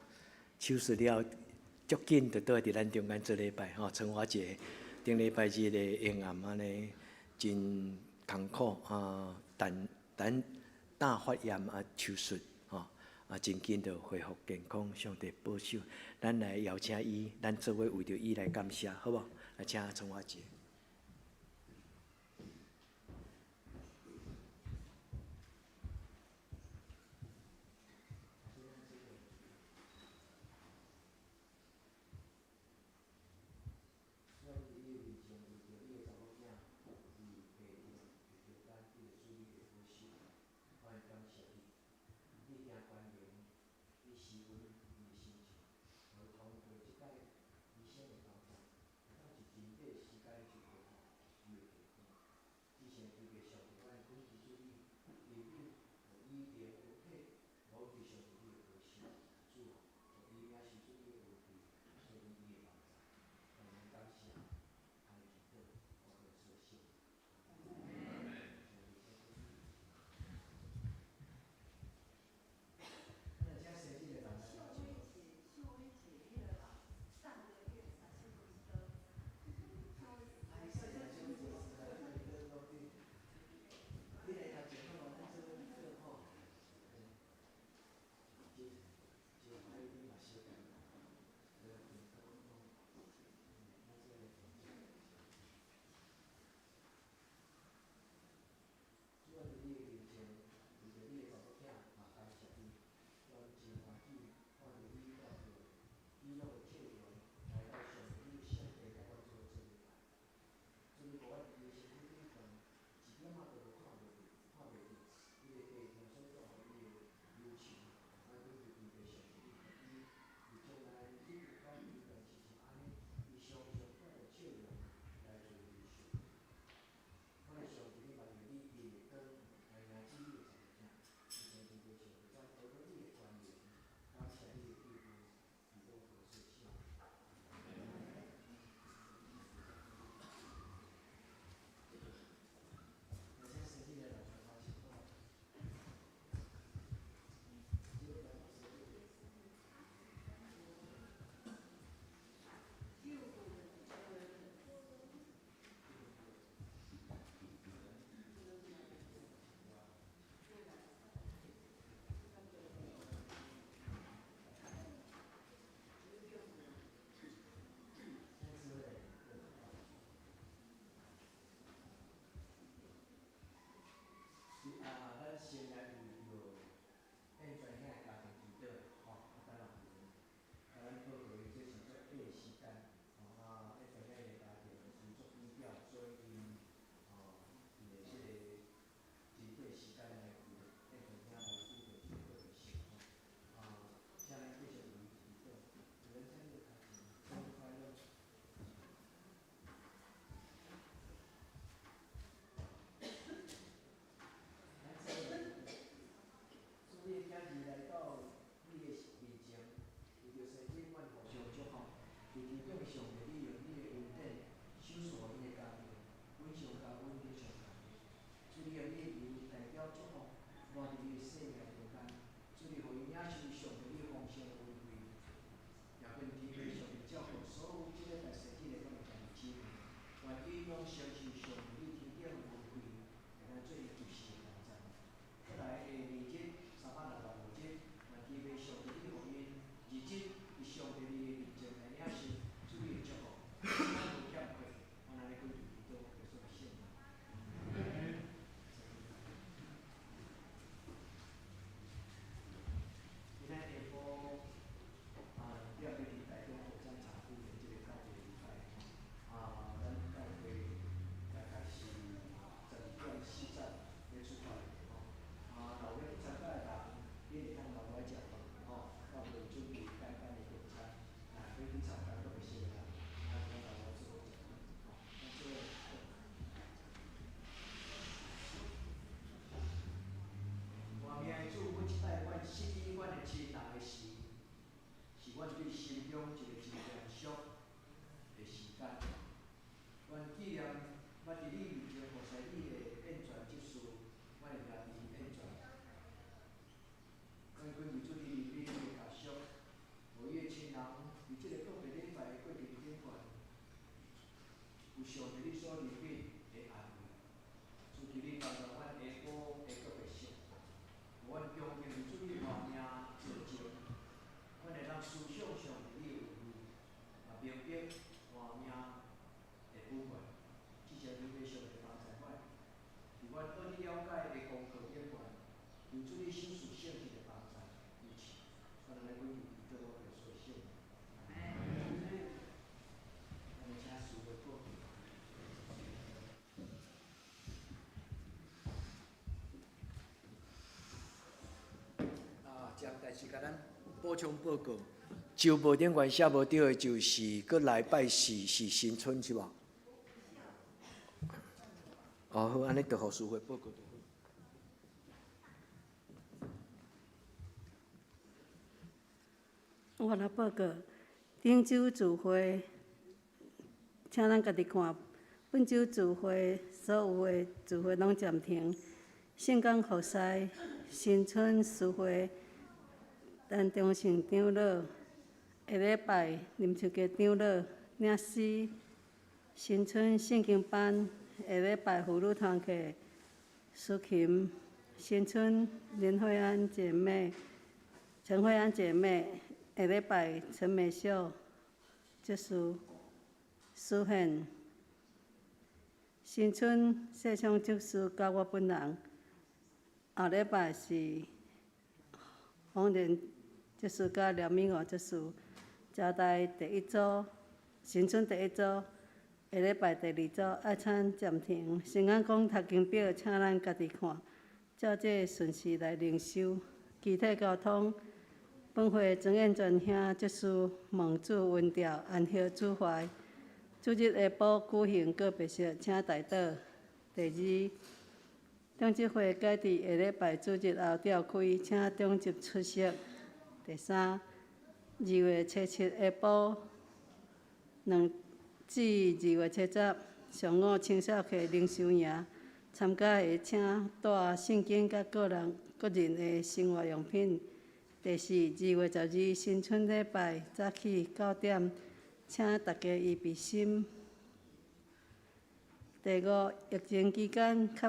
手术了足紧就倒伫咱中间做礼拜吼。陈华姐顶礼拜日的婴儿安尼真艰苦但大发炎手术吼真紧就恢复健康，上帝保守。咱来邀请伊，咱做伙为着伊来感谢，好无？来请陈华姐。城市上帝天顶恩惠，来咱做就是的网站。再来下2节365节，嘛基备上帝的福音。2节以上帝你的认证来领受主的祝福，咱无欠亏，我咱咧归主基督耶稣的圣名。今仔下晡，了要伫台中火葬场纪念这个告别礼拜。咱教会大概是12:40要出发若有要参加的人，你会通留来食饭到时准备简单的用餐。要去参加都袂熟的人，通留来做伙食饭咱做伙换命的主，阮即摆阮失去阮的亲人的时，是阮对心中一个真严肃的时间。阮纪念捌伫你面前服侍你的演传结束，阮会家己演传。阮恳求主你怜悯你的家属，互伊的亲人伫即个告别礼拜的过程顶悬，有上帝你所怜悯的安慰。主求你帮助阮下晡的告别式，互阮恭敬伫主你换命做证，阮会当思想上帝你的话语，也明白换命的恩惠。至少你要上帝帮助阮，伫阮学你了解的功课顶悬，求主你显示圣洁的帮助一起。我咱来归主基督耶稣的圣名。咱们请师父过。将代志甲咱补充报告。就无顶悬写无对的，就是搁来拜四是新春是无？好，安尼就互师父报告就好。我来报告，顶周聚会，请咱家己看。本周聚会所有的聚会拢暂停，圣港服侍、新春诗会、咱中信长老。下礼拜林树家长老领诗，新春圣经班。下礼拜妇女团契苏琴，新春林慧安姐妹、陈慧安姐妹。下礼拜陈美秀结束书宪，新春世上结束甲我本人。后礼拜是黄连结束甲廖敏娥结束。交代第一组，新春第一组，下礼拜第二组爱餐暂停。新安讲读经表，请咱家己看，照这顺序来领收。具体交通，本会曾燕全兄结束蒙主文调安歇主怀。主日下晡举行告别式，请代祷。第二，中执会改伫下礼拜主日后召开，请中执出席。第三。2月初7下晡至2月初10上午青少客领收营，参加的请带圣经甲个人的生活用品。第四，2月12新春礼拜早起9点，请大家预备心。第五，疫情期间确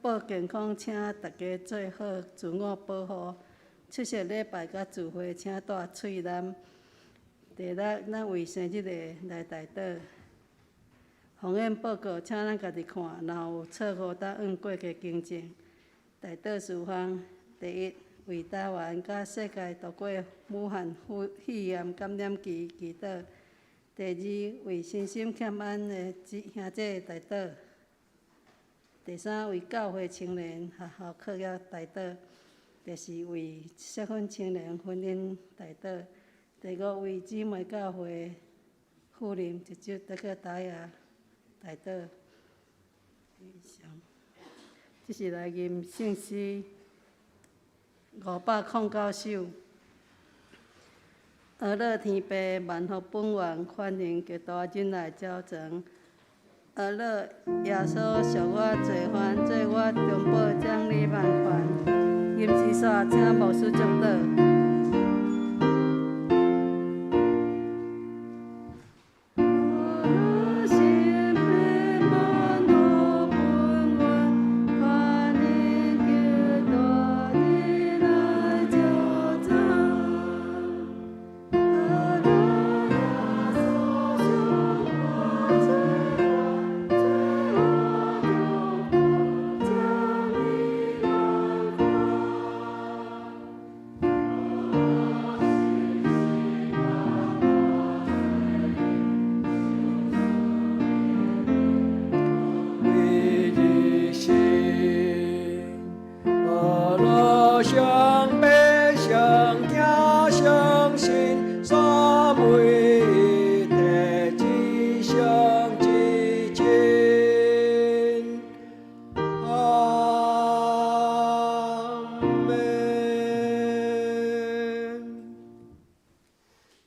保健康，请大家做好自我保护。出席礼拜甲聚会，请带喙蓝。第六，咱为生日的来代祷。鸿宴报告，请咱家己看，若有错误，当按过去更正。代祷事项：第一，为台湾甲世界度过武汉肺炎感染期祈祷；第二，为身心欠安的兄弟代祷；第三，为教会青年学校课业代祷。第四，为适婚青年婚姻代祷；第五，为姊妹教会妇人一周得个打野代祷。这是来念圣诗509首。俄勒天父，万福本源，欢迎极大忍耐照常。俄勒耶稣属我罪犯，做我中保将你万款。임시사请牧师祝祷。我心被道路上爬上行相信，三位一体一相一心。阿门。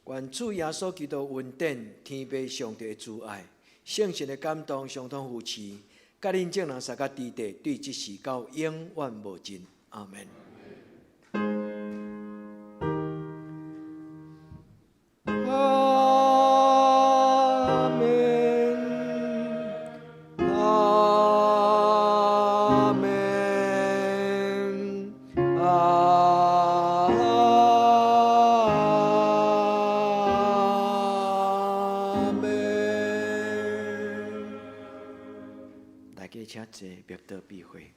愿主耶稣基督恩典、天父上帝的慈爱、圣神的感动，相通扶持，甲恁众人三甲地地，对即时到永远无尽。阿门。阿门。阿门。阿门。大家请坐，别得避讳。